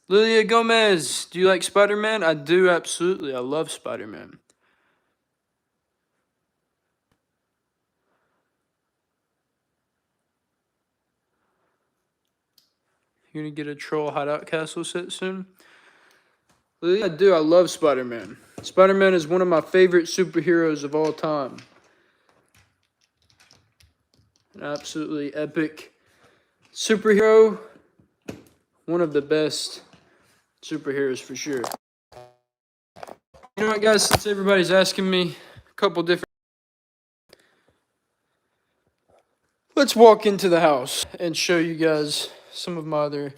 Lilia Gomez, do you like Spider-Man? I do, absolutely. I love Spider-Man. You're gonna get a troll hideout castle set soon? Lilia, I do. I love Spider-Man. Spider-Man is one of my favorite superheroes of all time. An absolutely epic superhero. One of the best superheroes for sure. You know what, guys? Since everybody's asking me a couple different... Let's walk into the house and show you guys some of my other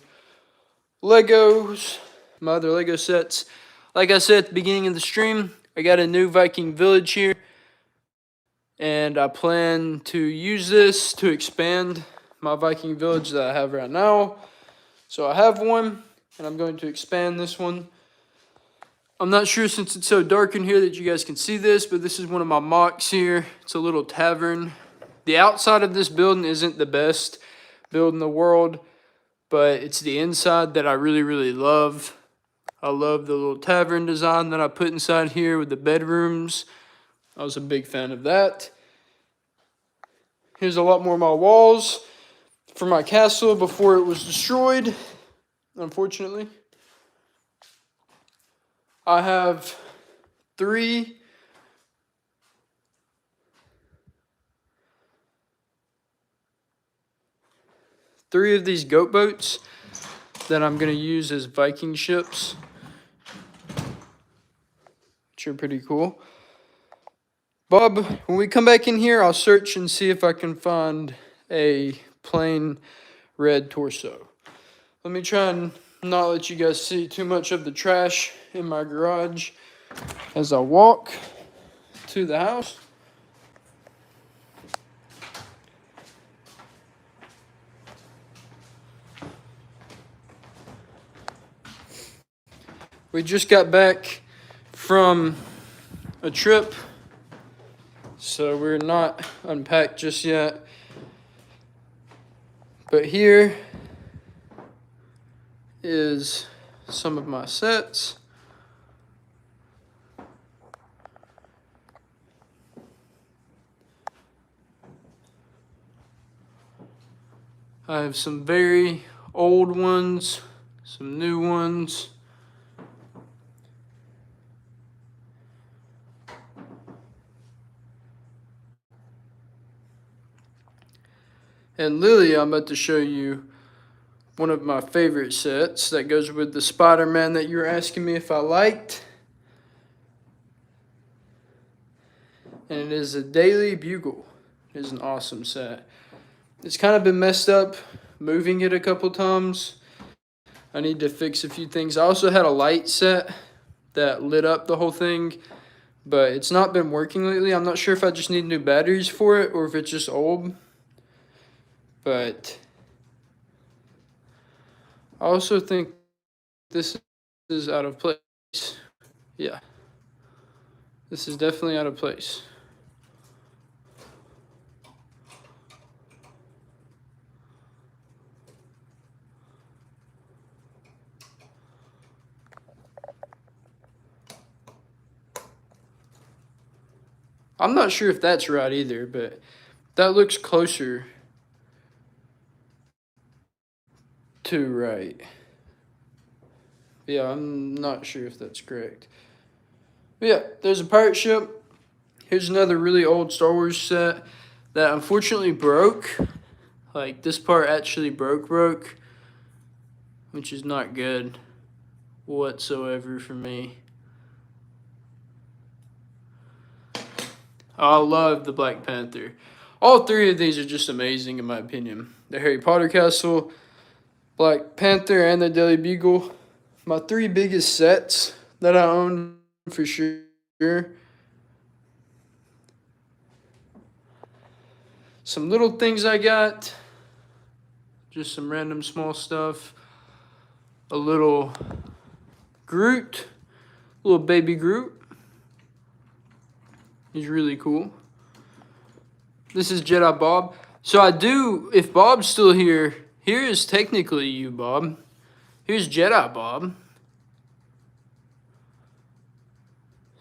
Legos, my other Lego sets. Like I said at the beginning of the stream, I got a new Viking village here, and I plan to use this to expand my Viking village that I have right now. So I have one, and I'm going to expand this one. I'm not sure since it's so dark in here that you guys can see this, but this is one of my mocks here. It's a little tavern. The outside of this building isn't the best build in the world, but it's the inside that I really, really love. I love the little tavern design that I put inside here with the bedrooms. I was a big fan of that. Here's a lot more of my walls for my castle before it was destroyed, unfortunately. I have three of these goat boats that I'm going to use as Viking ships, which are pretty cool. Bob, when we come back in here, I'll search and see if I can find a plain red torso. Let me try and not let you guys see too much of the trash in my garage as I walk to the house. We just got back from a trip, so we're not unpacked just yet. But here is some of my sets. I have some very old ones, some new ones. And Lily, I'm about to show you one of my favorite sets that goes with the Spider-Man that you were asking me if I liked. And it is a Daily Bugle. It is an awesome set. It's kind of been messed up moving it a couple times. I need to fix a few things. I also had a light set that lit up the whole thing, but it's not been working lately. I'm not sure if I just need new batteries for it or if it's just old. But I also think this is out of place. Yeah. This is definitely out of place. I'm not sure if that's right either, but that looks closer to right. Yeah, I'm not sure if that's correct. But yeah, there's a pirate ship. Here's another really old Star Wars set that unfortunately broke. Like, this part actually broke, which is not good whatsoever for me. I love the Black Panther. All three of these are just amazing in my opinion. The Harry Potter Castle, Black Panther, and the Daily Bugle. My three biggest sets that I own for sure. Some little things I got. Just some random small stuff. A little Groot. Little baby Groot. He's really cool. This is Jedi Bob. So if Bob's still here, here is technically you, Bob. Here's Jedi Bob.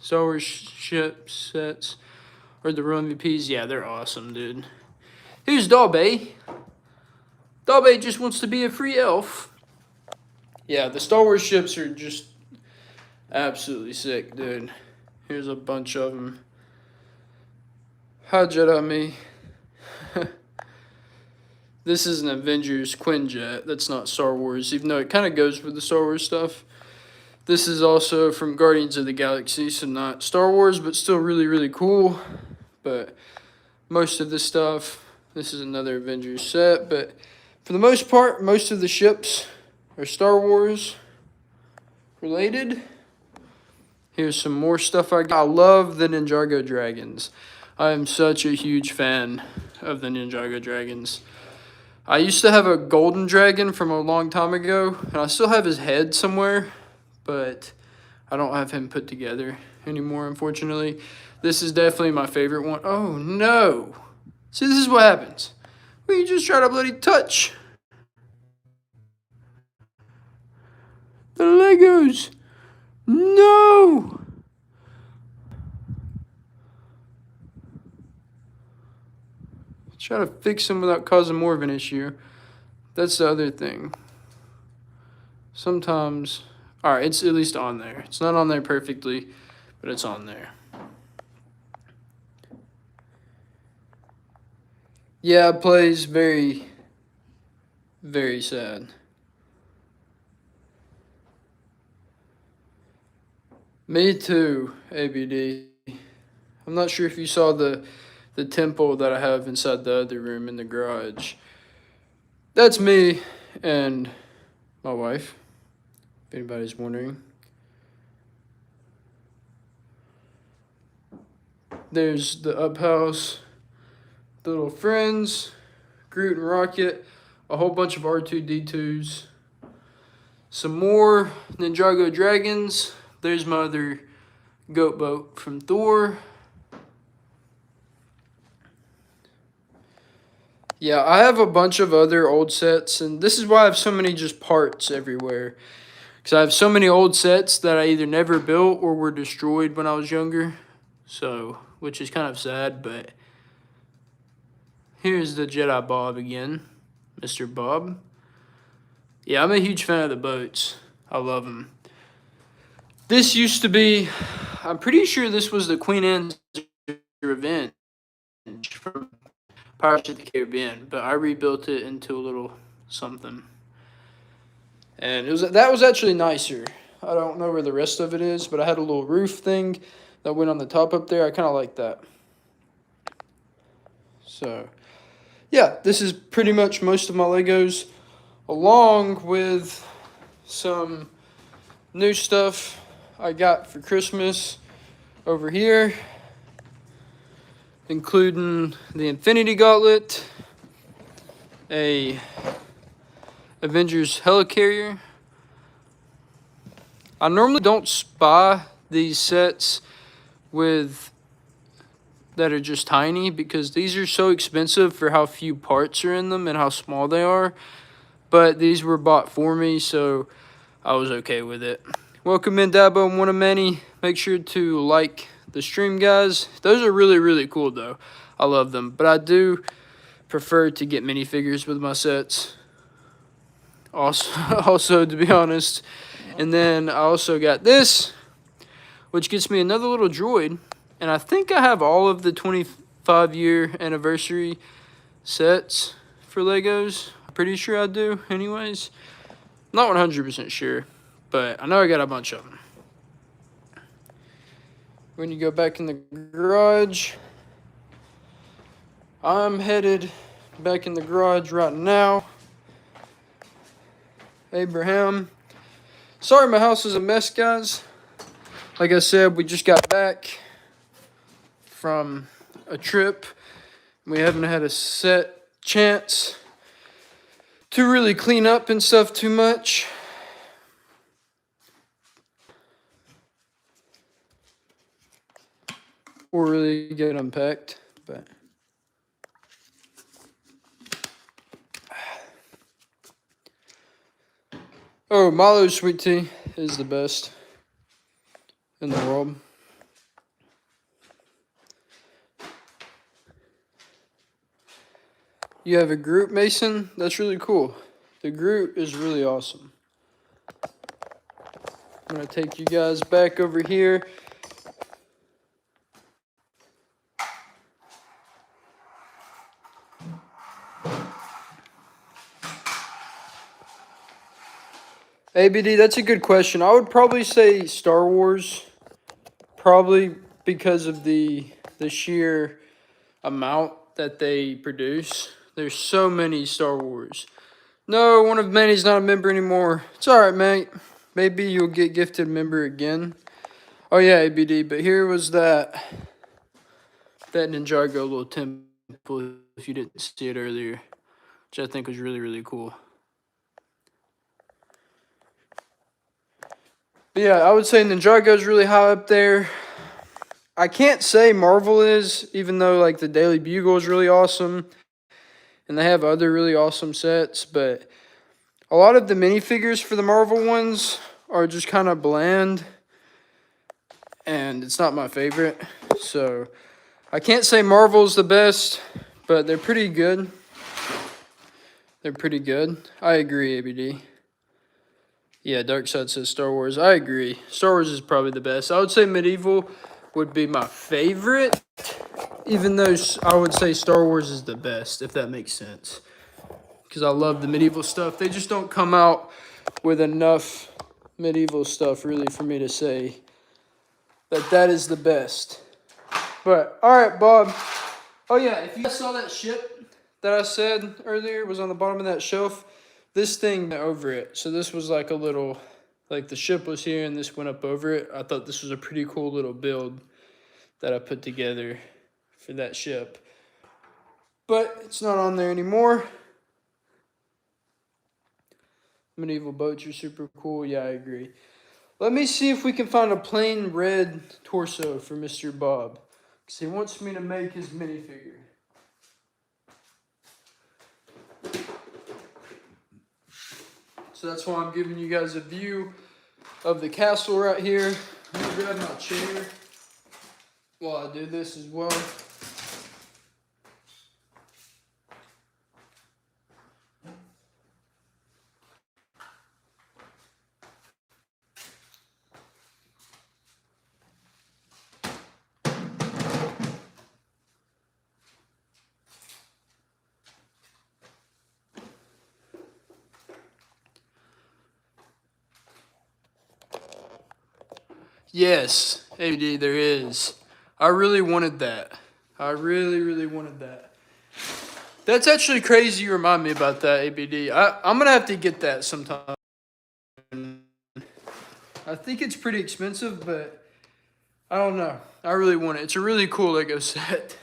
Star Wars ship sets. Or the real MVPs. Yeah, they're awesome, dude. Here's Dalby. Dalby just wants to be a free elf. Yeah, the Star Wars ships are just absolutely sick, dude. Here's a bunch of them. Hi, Jedi me. This is an Avengers Quinjet. That's not Star Wars, even though it kind of goes with the Star Wars stuff. This is also from Guardians of the Galaxy, so not Star Wars, but still really, really cool. But most of this stuff, this is another Avengers set. But for the most part, most of the ships are Star Wars related. Here's some more stuff I got. I love the Ninjago dragons. I am such a huge fan of the Ninjago dragons. I used to have a golden dragon from a long time ago, and I still have his head somewhere, but I don't have him put together anymore, unfortunately. This is definitely my favorite one. Oh, no. See, this is what happens. Well, you just try to bloody touch the Legos. No. Try to fix them without causing more of an issue. That's the other thing. Sometimes, all right, it's at least on there. It's not on there perfectly, but it's on there. Yeah, plays very, very sad. Me too, ABD. I'm not sure if you saw the temple that I have inside the other room in the garage. That's me and my wife, if anybody's wondering. There's the up house, the little friends, Groot and Rocket, a whole bunch of R2-D2s. Some more Ninjago dragons. There's my other goat boat from Thor. Yeah, I have a bunch of other old sets, and this is why I have so many just parts everywhere. Because I have so many old sets that I either never built or were destroyed when I was younger. So, which is kind of sad, but here's the Jedi Bob again, Mr. Bob. Yeah, I'm a huge fan of the boats. I love them. This used to be, I'm pretty sure this was the Queen Anne's Revenge from Pirates of the Caribbean, but I rebuilt it into a little something. And that was actually nicer. I don't know where the rest of it is, but I had a little roof thing that went on the top up there. I kind of like that. So, yeah, this is pretty much most of my Legos, along with some new stuff I got for Christmas over here, including the Infinity Gauntlet, a Avengers Helicarrier. I normally don't buy these sets that are just tiny because these are so expensive for how few parts are in them and how small they are. But these were bought for me, so I was okay with it. Welcome in, Dabo, and one of many. Make sure to like the stream, guys. Those are really, really cool, though. I love them. But I do prefer to get minifigures with my sets. Also, to be honest. And then I also got this, which gets me another little droid. And I think I have all of the 25-year anniversary sets for Legos. I'm pretty sure I do, anyways. Not 100% sure, but I know I got a bunch of them. When you go back in the garage, I'm headed back in the garage right now. Abraham. Sorry my house is a mess, guys. Like I said, we just got back from a trip. We haven't had a set chance to really clean up and stuff too much. Or really get unpacked, but oh, Milo's sweet tea is the best in the world. You have a Groot, Mason? That's really cool. The Groot is really awesome. I'm going to take you guys back over here. ABD, that's a good question. I would probably say Star Wars. Probably because of the sheer amount that they produce. There's so many Star Wars. No, one of many's not a member anymore. It's alright, mate. Maybe you'll get gifted member again. Oh yeah, ABD, but here was that Ninjago little temple, if you didn't see it earlier, which I think was really, really cool. But yeah, I would say Ninjago's really high up there. I can't say Marvel is, even though like the Daily Bugle is really awesome, and they have other really awesome sets, but a lot of the minifigures for the Marvel ones are just kind of bland, and it's not my favorite. So I can't say Marvel's the best, but they're pretty good. They're pretty good. I agree, ABD. Yeah, Darkseid says Star Wars. I agree. Star Wars is probably the best. I would say Medieval would be my favorite, even though I would say Star Wars is the best, if that makes sense. Because I love the medieval stuff. They just don't come out with enough medieval stuff, really, for me to say that is the best. But, all right, Bob. Oh, yeah, if you guys saw that ship that I said earlier was on the bottom of that shelf, this thing went over it. So this was like a little, like the ship was here and this went up over it. I thought this was a pretty cool little build that I put together for that ship. But it's not on there anymore. medieval boats are super cool. Yeah, I agree. Let me see if we can find a plain red torso for Mr. Bob. Because he wants me to make his minifigure. So that's why I'm giving you guys a view of the castle right here. I'm going to grab my chair while I do this as well. Yes, AD, there is. I really wanted that. I really wanted that. That's actually crazy you remind me about that, ABD. I'm going to have to get that sometime. I think it's pretty expensive, but I don't know. I really want it. It's a really cool Lego set.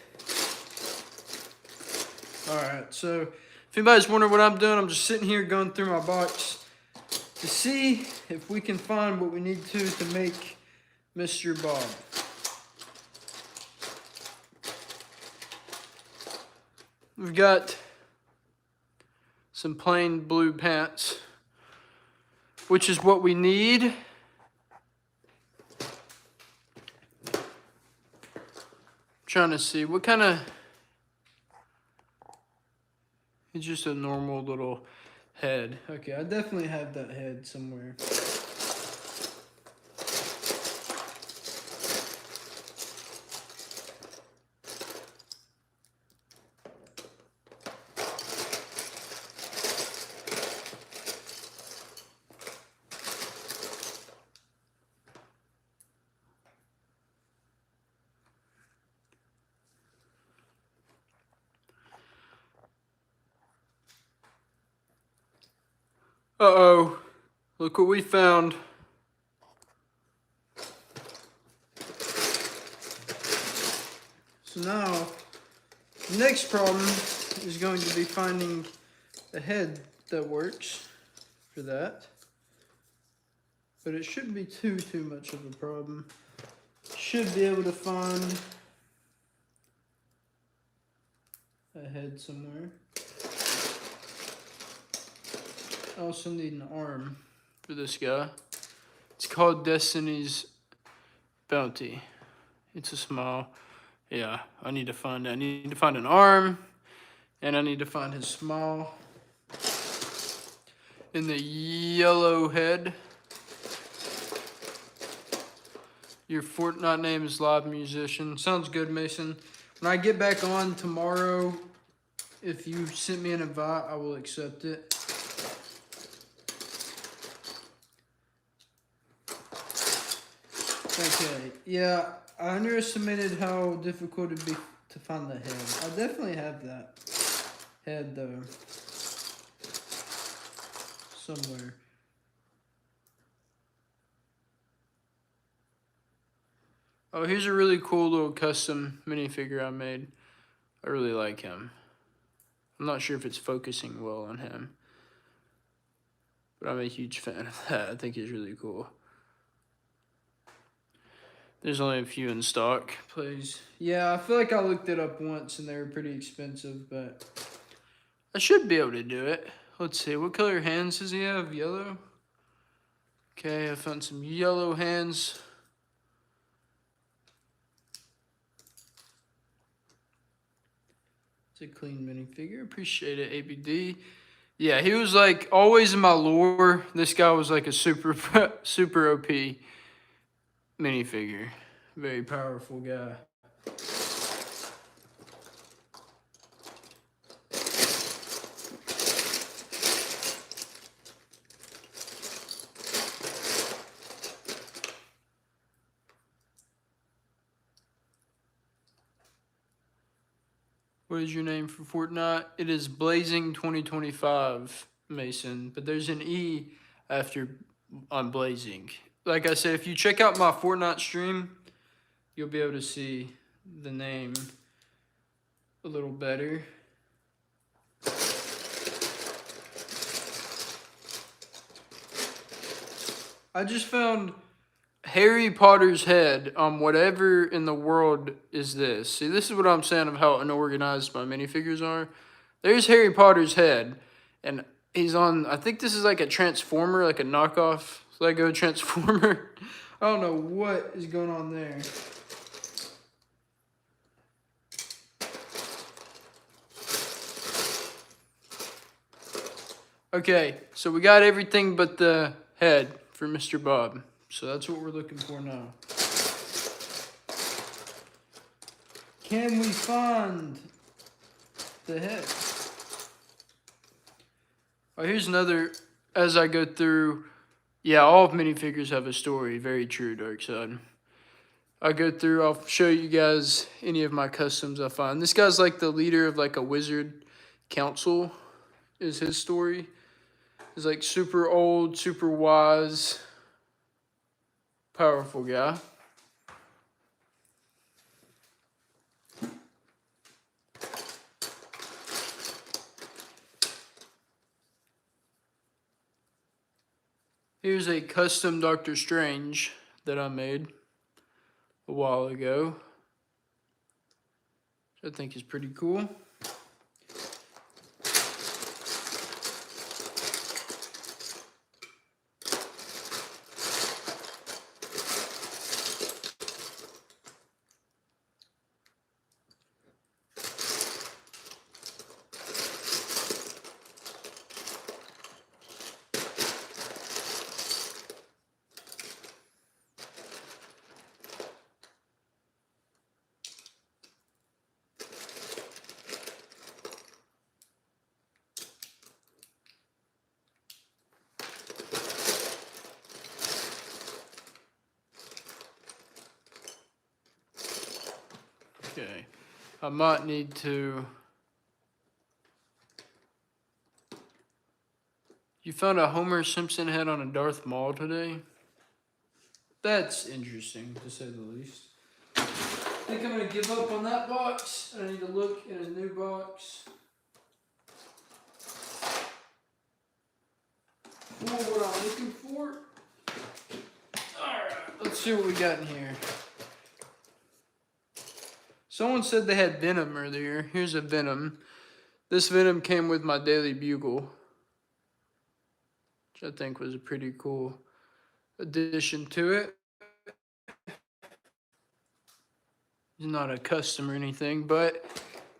Alright, so if anybody's wondering what I'm doing, I'm just sitting here going through my box to see if we can find what we need to make Mr. Bob. We've got some plain blue pants, which is what we need. Trying to see what kind of, it's just a normal little head. Okay, I definitely have that head somewhere. Uh-oh, look what we found. So now, the next problem is going to be finding a head that works for that. But it shouldn't be too much of a problem. Should be able to find a head somewhere. I also need an arm for this guy. It's called Destiny's Bounty. It's a small. Yeah, I need to find it. I need to find an arm, and I need to find his smile in the yellow head. Your Fortnite name is Live Musician. Sounds good, Mason. When I get back on tomorrow, if you send me an invite, I will accept it. Okay, yeah, I underestimated how difficult it'd be to find the head. I definitely have that head, though, somewhere. Oh, here's a really cool little custom minifigure I made. I really like him. I'm not sure if it's focusing well on him, but I'm a huge fan of that. I think he's really cool. There's only a few in stock, please. Yeah, I feel like I looked it up once and they were pretty expensive, but I should be able to do it. Let's see, what color hands does he have? Yellow? Okay, I found some yellow hands. It's a clean minifigure. Appreciate it, ABD. Yeah, he was like always in my lore. This guy was like a super OP minifigure. Very powerful guy. What is your name for Fortnite? It is Blazing 2025, Mason. But there's an E after on Blazing. Like I said, if you check out my Fortnite stream, you'll be able to see the name a little better. I just found Harry Potter's head on whatever in the world is this. See, this is what I'm saying of how unorganized my minifigures are. There's Harry Potter's head, and he's on, I think this is like a Transformer, like a knockoff Lego Transformer. I don't know what is going on there. Okay, so we got everything but the head for Mr. Bob. So that's what we're looking for now. Can we find the head? Oh, here's another, as I go through, yeah, all of minifigures have a story. Very true, Dark Side. I go through, I'll show you guys any of my customs I find. This guy's like the leader of like a wizard council, is his story. He's like super old, super wise, powerful guy. Here's a custom Doctor Strange that I made a while ago, which I think is pretty cool. Okay, I might need to. You found a Homer Simpson head on a Darth Maul today? That's interesting, to say the least. I think I'm going to give up on that box. I need to look in a new box for what I'm looking for. Alright, let's see what we got in here. Someone said they had Venom earlier. Here's a Venom. This Venom came with my Daily Bugle, which I think was a pretty cool addition to it. He's not a custom or anything, but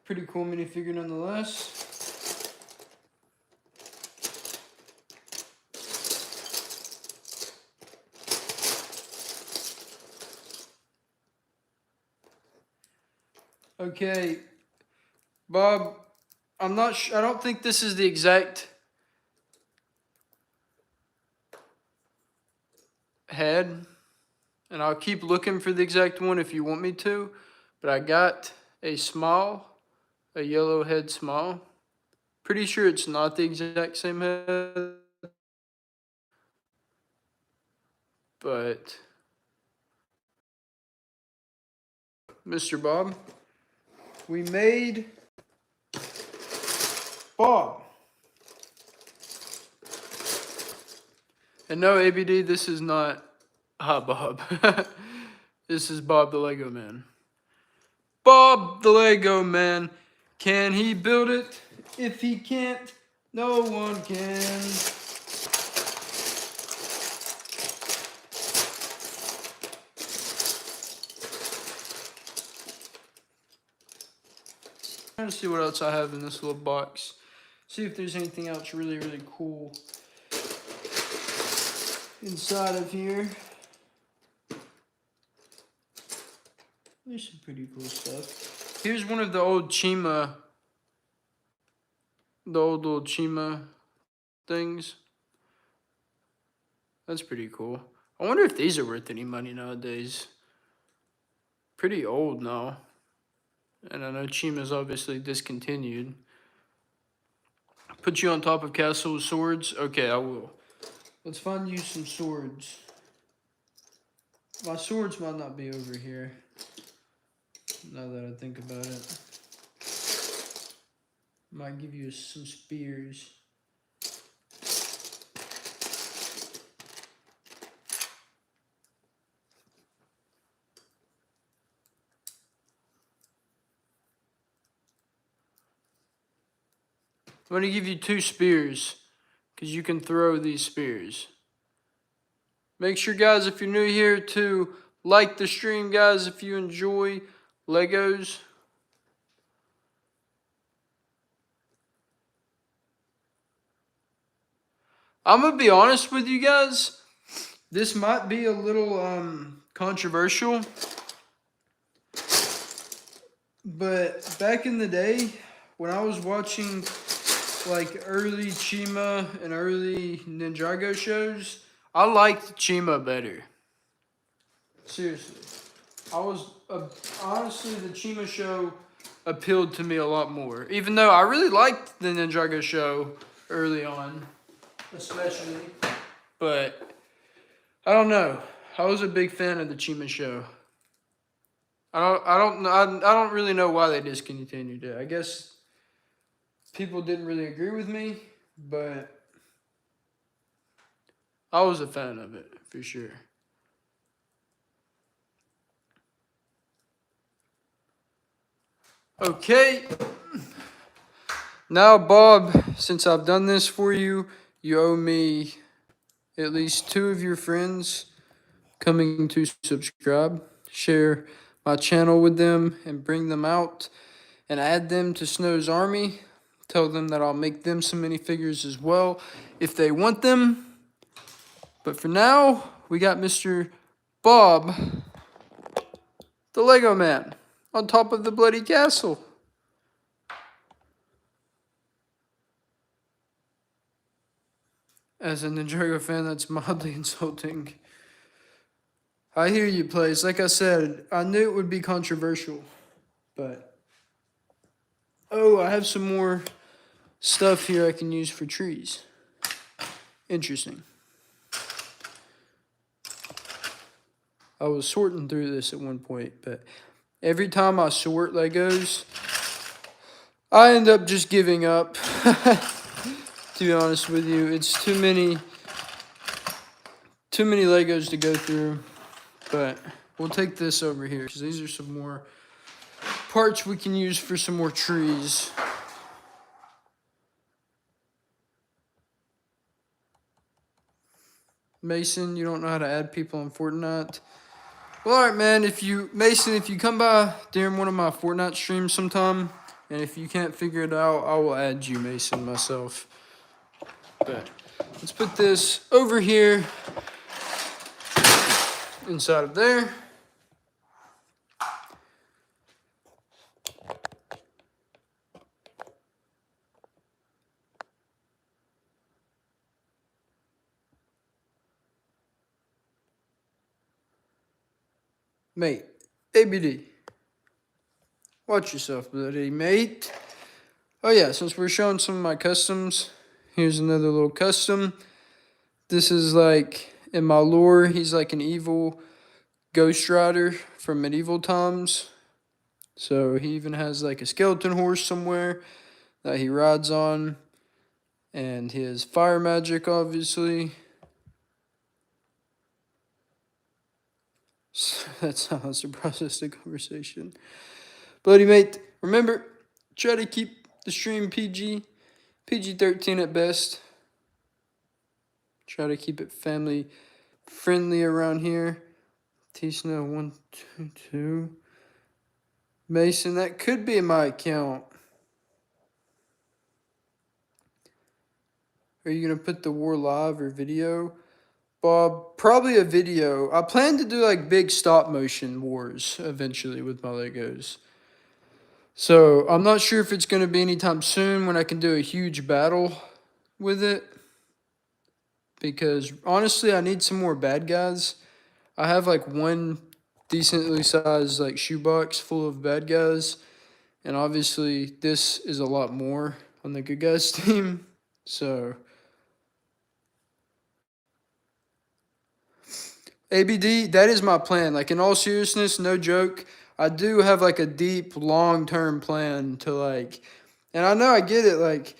pretty cool minifigure nonetheless. Okay, Bob, I'm not sure. I don't think this is the exact head, and I'll keep looking for the exact one if you want me to, but I got a small, a yellow head small. Pretty sure it's not the exact same head, but Mr. Bob, we made Bob. And no, ABD, this is not Hot Bob. This is Bob the Lego Man. Bob the Lego Man. Can he build it? If he can't, no one can. Trying to see what else I have in this little box. See if there's anything else really, really cool inside of here. There's some pretty cool stuff. Here's one of the old Chima, the old little Chima things. That's pretty cool. I wonder if these are worth any money nowadays. Pretty old now. And I know Chima's obviously discontinued. Put you on top of Castle with swords? Okay, I will. Let's find you some swords. My swords might not be over here, now that I think about it. Might give you some spears. I'm going to give you 2 spears because you can throw these spears. Make sure, guys, if you're new here, to like the stream, guys, if you enjoy Legos. I'm going to be honest with you guys. This might be a little controversial. But back in the day, when I was watching like early Chima and early Ninjago shows, I liked Chima better. Seriously. Honestly, the Chima show appealed to me a lot more. Even though I really liked the Ninjago show early on, especially. But I don't know. I was a big fan of the Chima show. I don't really know why they discontinued it. I guess people didn't really agree with me, but I was a fan of it for sure. Okay. Now, Bob, since I've done this for you, you owe me at least 2 of your friends coming to subscribe, share my channel with them, and bring them out and add them to Snow's army. Tell them that I'll make them some minifigures as well if they want them. But for now, we got Mr. Bob, the Lego Man, on top of the bloody castle. As a Ninjago fan, that's mildly insulting. I hear you, Place. Like I said, I knew it would be controversial, but... Oh, I have some more stuff here I can use for trees. Interesting. I was sorting through this at one point, but every time I sort Legos, I end up just giving up. To be honest with you, it's too many Legos to go through. But we'll take this over here because these are some more parts we can use for some more trees. Mason, you don't know how to add people on Fortnite? Well, alright, man. If you come by during one of my Fortnite streams sometime, and if you can't figure it out, I will add you, Mason, myself. But let's put this over here inside of there. Mate, ABD. Watch yourself, bloody mate. Oh yeah, since we're showing some of my customs, here's another little custom. This is like, in my lore, he's like an evil ghost rider from medieval times. So he even has like a skeleton horse somewhere that he rides on. And he has fire magic, obviously. So that's how has to process the conversation. Bloody mate, remember, try to keep the stream PG-13 at best. Try to keep it family friendly around here. T-Snow 122. Mason, that could be my account. Are you going to put the war live or video? Bob, probably a video. I plan to do like big stop motion wars eventually with my Legos. So I'm not sure if it's going to be anytime soon when I can do a huge battle with it. Because honestly, I need some more bad guys. I have like one decently sized like shoebox full of bad guys. And obviously this is a lot more on the good guys team. So ABD, that is my plan. Like, in all seriousness, no joke, I do have like a deep long-term plan to like, and I know I get it, like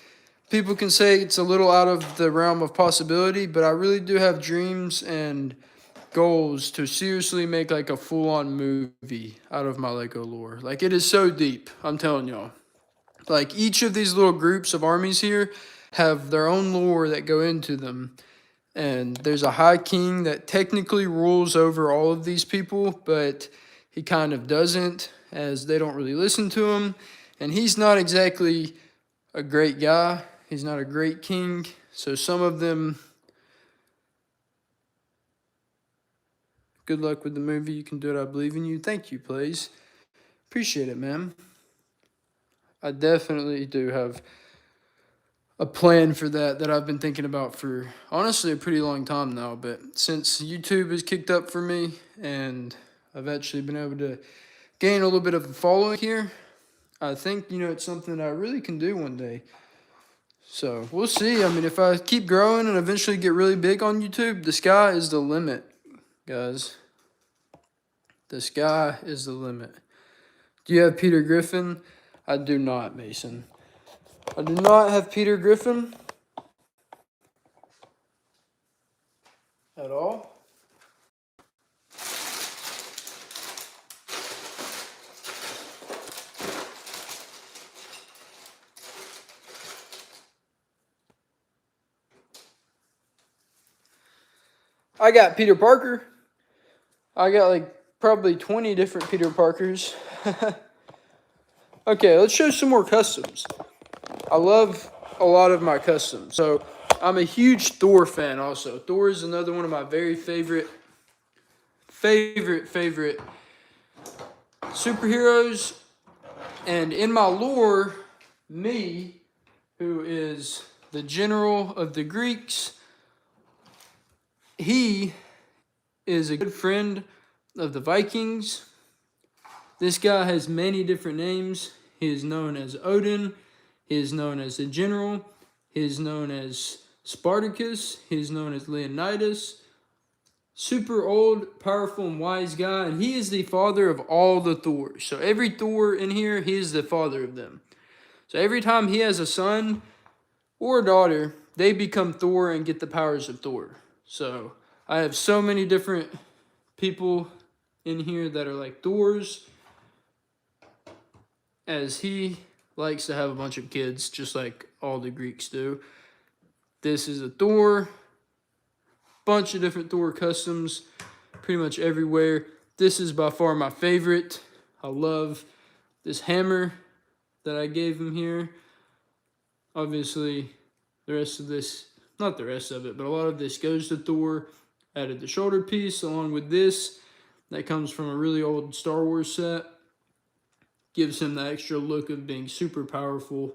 people can say it's a little out of the realm of possibility, but I really do have dreams and goals to seriously make like a full-on movie out of my Lego lore. Like, it is so deep, I'm telling y'all. Like each of these little groups of armies here have their own lore that go into them. And there's a high king that technically rules over all of these people, but he kind of doesn't, as they don't really listen to him. And he's not exactly a great guy. He's not a great king. So some of them, good luck with the movie. You can do it. I believe in you. Thank you, please. Appreciate it, man. I definitely do have a plan for that I've been thinking about for honestly a pretty long time now. But since YouTube has kicked up for me and I've actually been able to gain a little bit of a following here, I think, it's something that I really can do one day. So we'll see. I mean, if I keep growing and eventually get really big on YouTube, the sky is the limit, guys. The sky is the limit. Do you have Peter Griffin? I do not, Mason. I do not have Peter Griffin at all. I got Peter Parker. I got like probably 20 different Peter Parkers. Okay, let's show some more customs. I love a lot of my customs. So I'm a huge Thor fan also. Thor is another one of my very favorite superheroes. And in my lore, me, who is the general of the Greeks, he is a good friend of the Vikings. This guy has many different names. He is known as Odin. He is known as the general. He is known as Spartacus. He is known as Leonidas. Super old, powerful, and wise guy. And he is the father of all the Thors. So every Thor in here, he is the father of them. So every time he has a son or a daughter, they become Thor and get the powers of Thor. So I have so many different people in here that are like Thors, as he likes to have a bunch of kids, just like all the Greeks do. This is a Thor. Bunch of different Thor customs, pretty much everywhere. This is by far my favorite. I love this hammer that I gave him here. Obviously, the rest of this, not the rest of it, but a lot of this goes to Thor. Added the shoulder piece along with this. That comes from a really old Star Wars set. Gives him the extra look of being super powerful.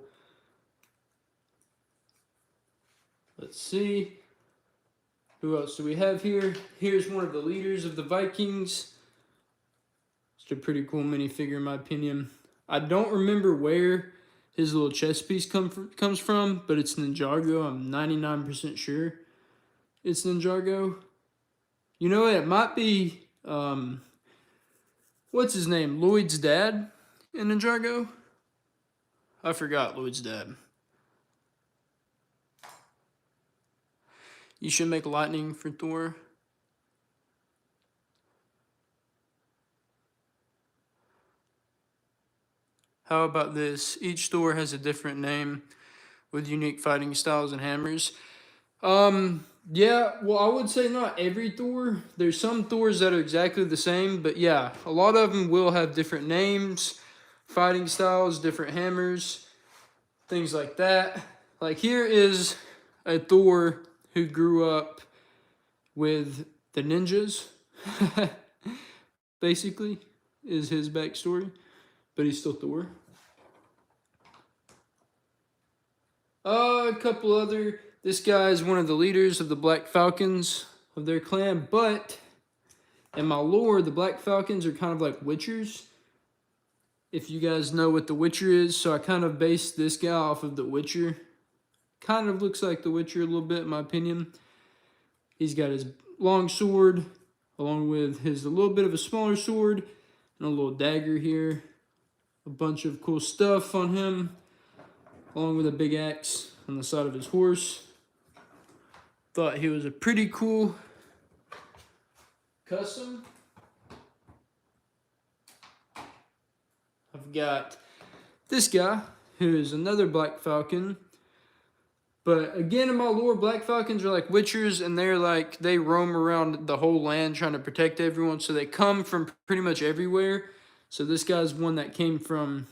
Let's see. Who else do we have here? Here's one of the leaders of the Vikings. It's a pretty cool minifigure in my opinion. I don't remember where his little chest piece comes from, but it's Ninjago. I'm 99% sure it's Ninjago. You know what? It might be, what's his name? Lloyd's dad in Ninjago? I forgot Lloyd's dad. You should make lightning for Thor. How about this? Each Thor has a different name with unique fighting styles and hammers. Yeah, well, I would say not every Thor. There's some Thors that are exactly the same, but yeah, a lot of them will have different names, fighting styles, different hammers, things like that. Like here is a Thor who grew up with the ninjas, basically, is his backstory, but he's still Thor. A couple other, this guy is one of the leaders of the Black Falcons of their clan, but in my lore, the Black Falcons are kind of like Witchers, if you guys know what the Witcher is. So I kind of based this guy off of the Witcher. Kind of looks like the Witcher a little bit, in my opinion. He's got his long sword, along with his a little bit of a smaller sword, and a little dagger here. A bunch of cool stuff on him, along with a big axe on the side of his horse. Thought he was a pretty cool custom. I've got this guy, who is another Black Falcon. But again, in my lore, Black Falcons are like Witchers, and they roam around the whole land trying to protect everyone. So they come from pretty much everywhere. So this guy's one that came from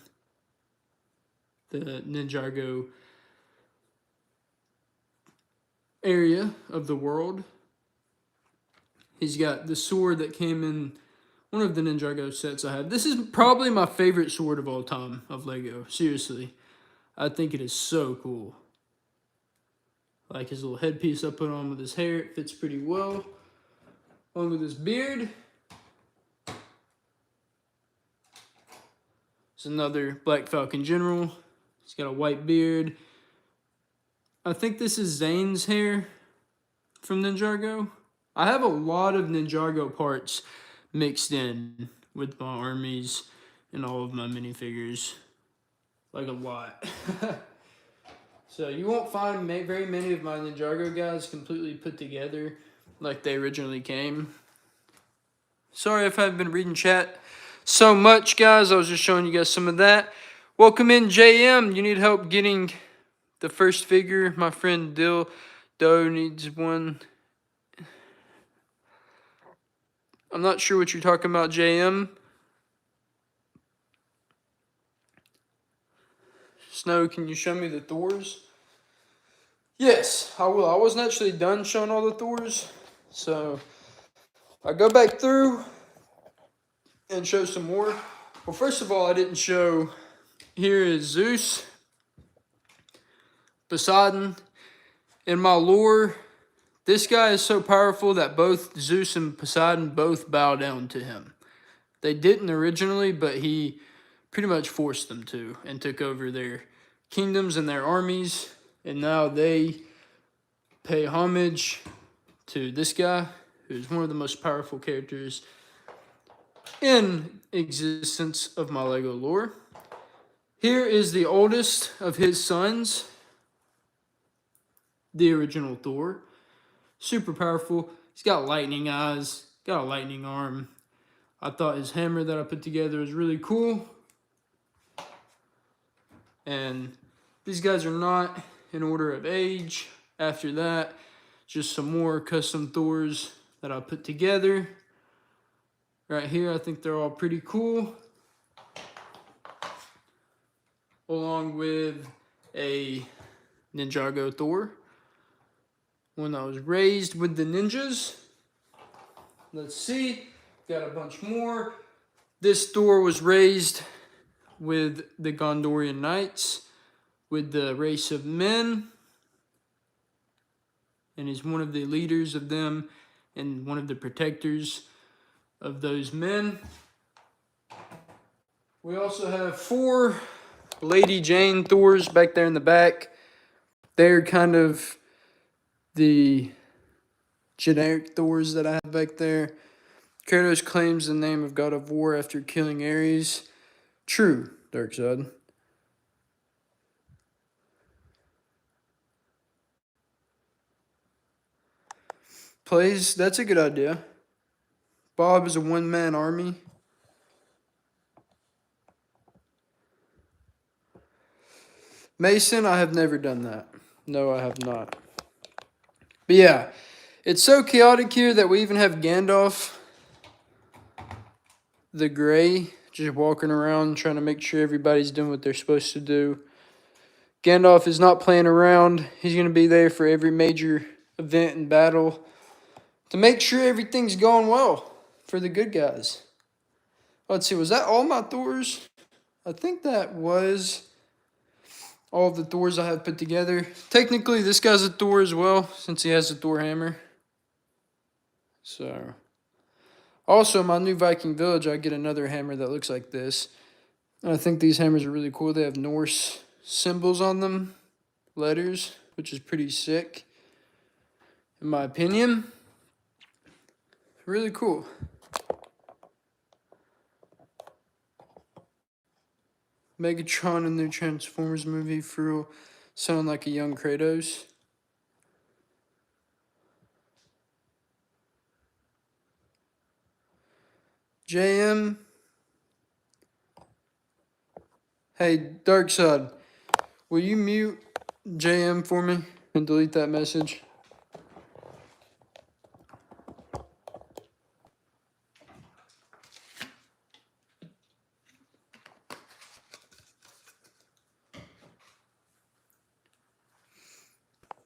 the Ninjago area of the world. He's got the sword that came in one of the Ninjago sets I have. This is probably my favorite sword of all time of Lego. Seriously. I think it is so cool. Like his little headpiece I put on with his hair. It fits pretty well. Along with his beard. It's another Black Falcon General. He's got a white beard. I think this is Zane's hair from Ninjago. I have a lot of Ninjago parts mixed in with my armies and all of my minifigures. Like a lot. So you won't find very many of my Ninjago guys completely put together like they originally came. Sorry if I've been reading chat so much, guys. I was just showing you guys some of that. Welcome in, JM. You need help getting the first figure? My friend Doe needs one. I'm not sure what you're talking about, JM. Snow, can you show me the Thors? Yes, I will. I wasn't actually done showing all the Thors, so I go back through and show some more. Well, first of all, I didn't show. Here is Zeus, Poseidon. In my lore, this guy is so powerful that both Zeus and Poseidon both bow down to him. They didn't originally, but he pretty much forced them to and took over their kingdoms and their armies. And now they pay homage to this guy, who's one of the most powerful characters in existence of my Lego lore. Here is the oldest of his sons, the original Thor. Super powerful. He's got lightning eyes, got a lightning arm. I thought his hammer that I put together was really cool. And these guys are not in order of age. After that, just some more custom Thors that I put together. Right here, I think they're all pretty cool. Along with a Ninjago Thor. One that was raised with the ninjas. Let's see. Got a bunch more. This Thor was raised with the Gondorian Knights, with the race of men. And he's one of the leaders of them and one of the protectors of those men. We also have 4 Lady Jane Thors back there in the back. They're kind of the generic Thors that I have back there. Kratos claims the name of God of War after killing Ares. True, Darkseid. Plays, that's a good idea. Bob is a one-man army. Mason, I have never done that. No, I have not. But yeah, it's so chaotic here that we even have Gandalf the Grey just walking around trying to make sure everybody's doing what they're supposed to do. Gandalf is not playing around. He's going to be there for every major event and battle to make sure everything's going well for the good guys. Let's see, was that all my Thors? I think that was all of the Thors I have put together. Technically, this guy's a Thor as well, since he has a Thor hammer. So, also, my new Viking village, I get another hammer that looks like this. And I think these hammers are really cool. They have Norse symbols on them, letters, which is pretty sick, in my opinion. Really cool. Megatron in the Transformers movie for real sound like a young Kratos. JM. Hey, Darkseid. will you mute JM for me and delete that message?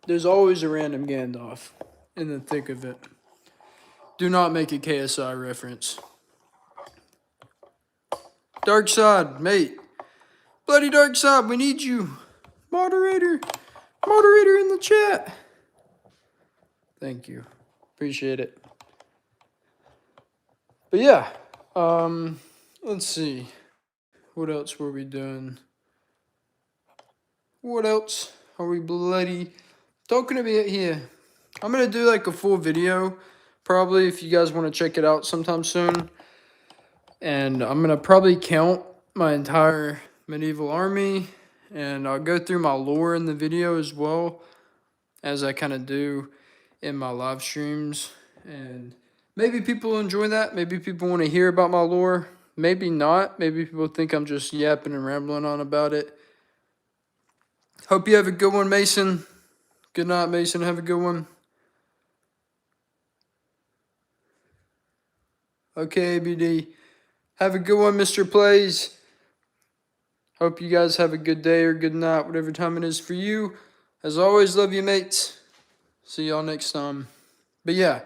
There's always a random Gandalf in the thick of it. Do not make a KSI reference. Dark side, mate. Bloody dark side, we need you. Moderator. Moderator in the chat. Thank you. Appreciate it. But yeah, let's see. What else were we doing? What else are we bloody talking about here? I'm going to do like a full video, probably, if you guys want to check it out sometime soon. And I'm going to probably count my entire medieval army. And I'll go through my lore in the video as well, as I kind of do in my live streams. And maybe people enjoy that. Maybe people want to hear about my lore. Maybe not. Maybe people think I'm just yapping and rambling on about it. Hope you have a good one, Mason. Good night, Mason. Have a good one. Okay, ABD. Have a good one, Mr. Plays. Hope you guys have a good day or good night, whatever time it is for you. As always, love you, mates. See y'all next time. But yeah,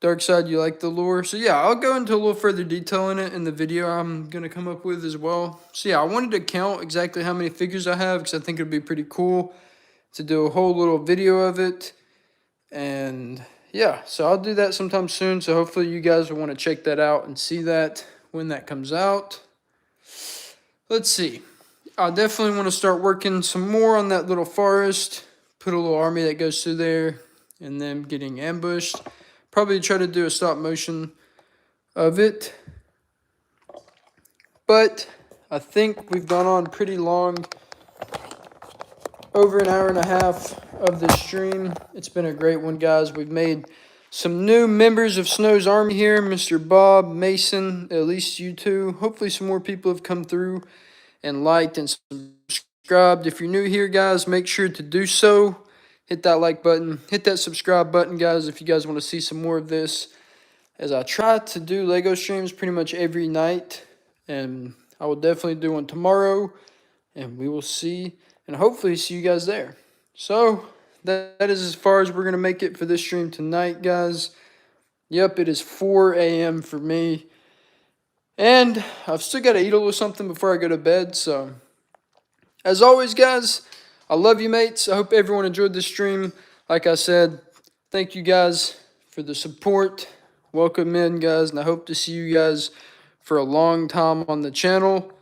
Dark Side, you like the lore? So yeah, I'll go into a little further detail in it in the video I'm going to come up with as well. So yeah, I wanted to count exactly how many figures I have because I think it would be pretty cool to do a whole little video of it. And yeah, so I'll do that sometime soon. So hopefully you guys will want to check that out and see that when that comes out. Let's see. I definitely want to start working some more on that little forest. Put a little army that goes through there and them getting ambushed. Probably try to do a stop motion of it. But I think we've gone on pretty long. Over an hour and a half of this stream. It's been a great one, guys. We've made some new members of Snow's Army here. Mr. Bob, Mason, at least you two. Hopefully some more people have come through and liked and subscribed. If you're new here, guys, make sure to do so. Hit that like button. Hit that subscribe button, guys, if you guys want to see some more of this. As I try to do LEGO streams pretty much every night. And I will definitely do one tomorrow. And we will see and hopefully see you guys there. So that is as far as we're going to make it for this stream tonight, guys. Yep, it is 4 a.m. for me. And I've still got to eat a little something before I go to bed. So as always, guys, I love you, mates. I hope everyone enjoyed this stream. Like I said, thank you guys for the support. Welcome in, guys. And I hope to see you guys for a long time on the channel.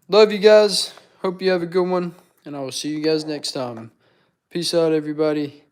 Love you guys. Hope you have a good one, and I will see you guys next time. Peace out, everybody.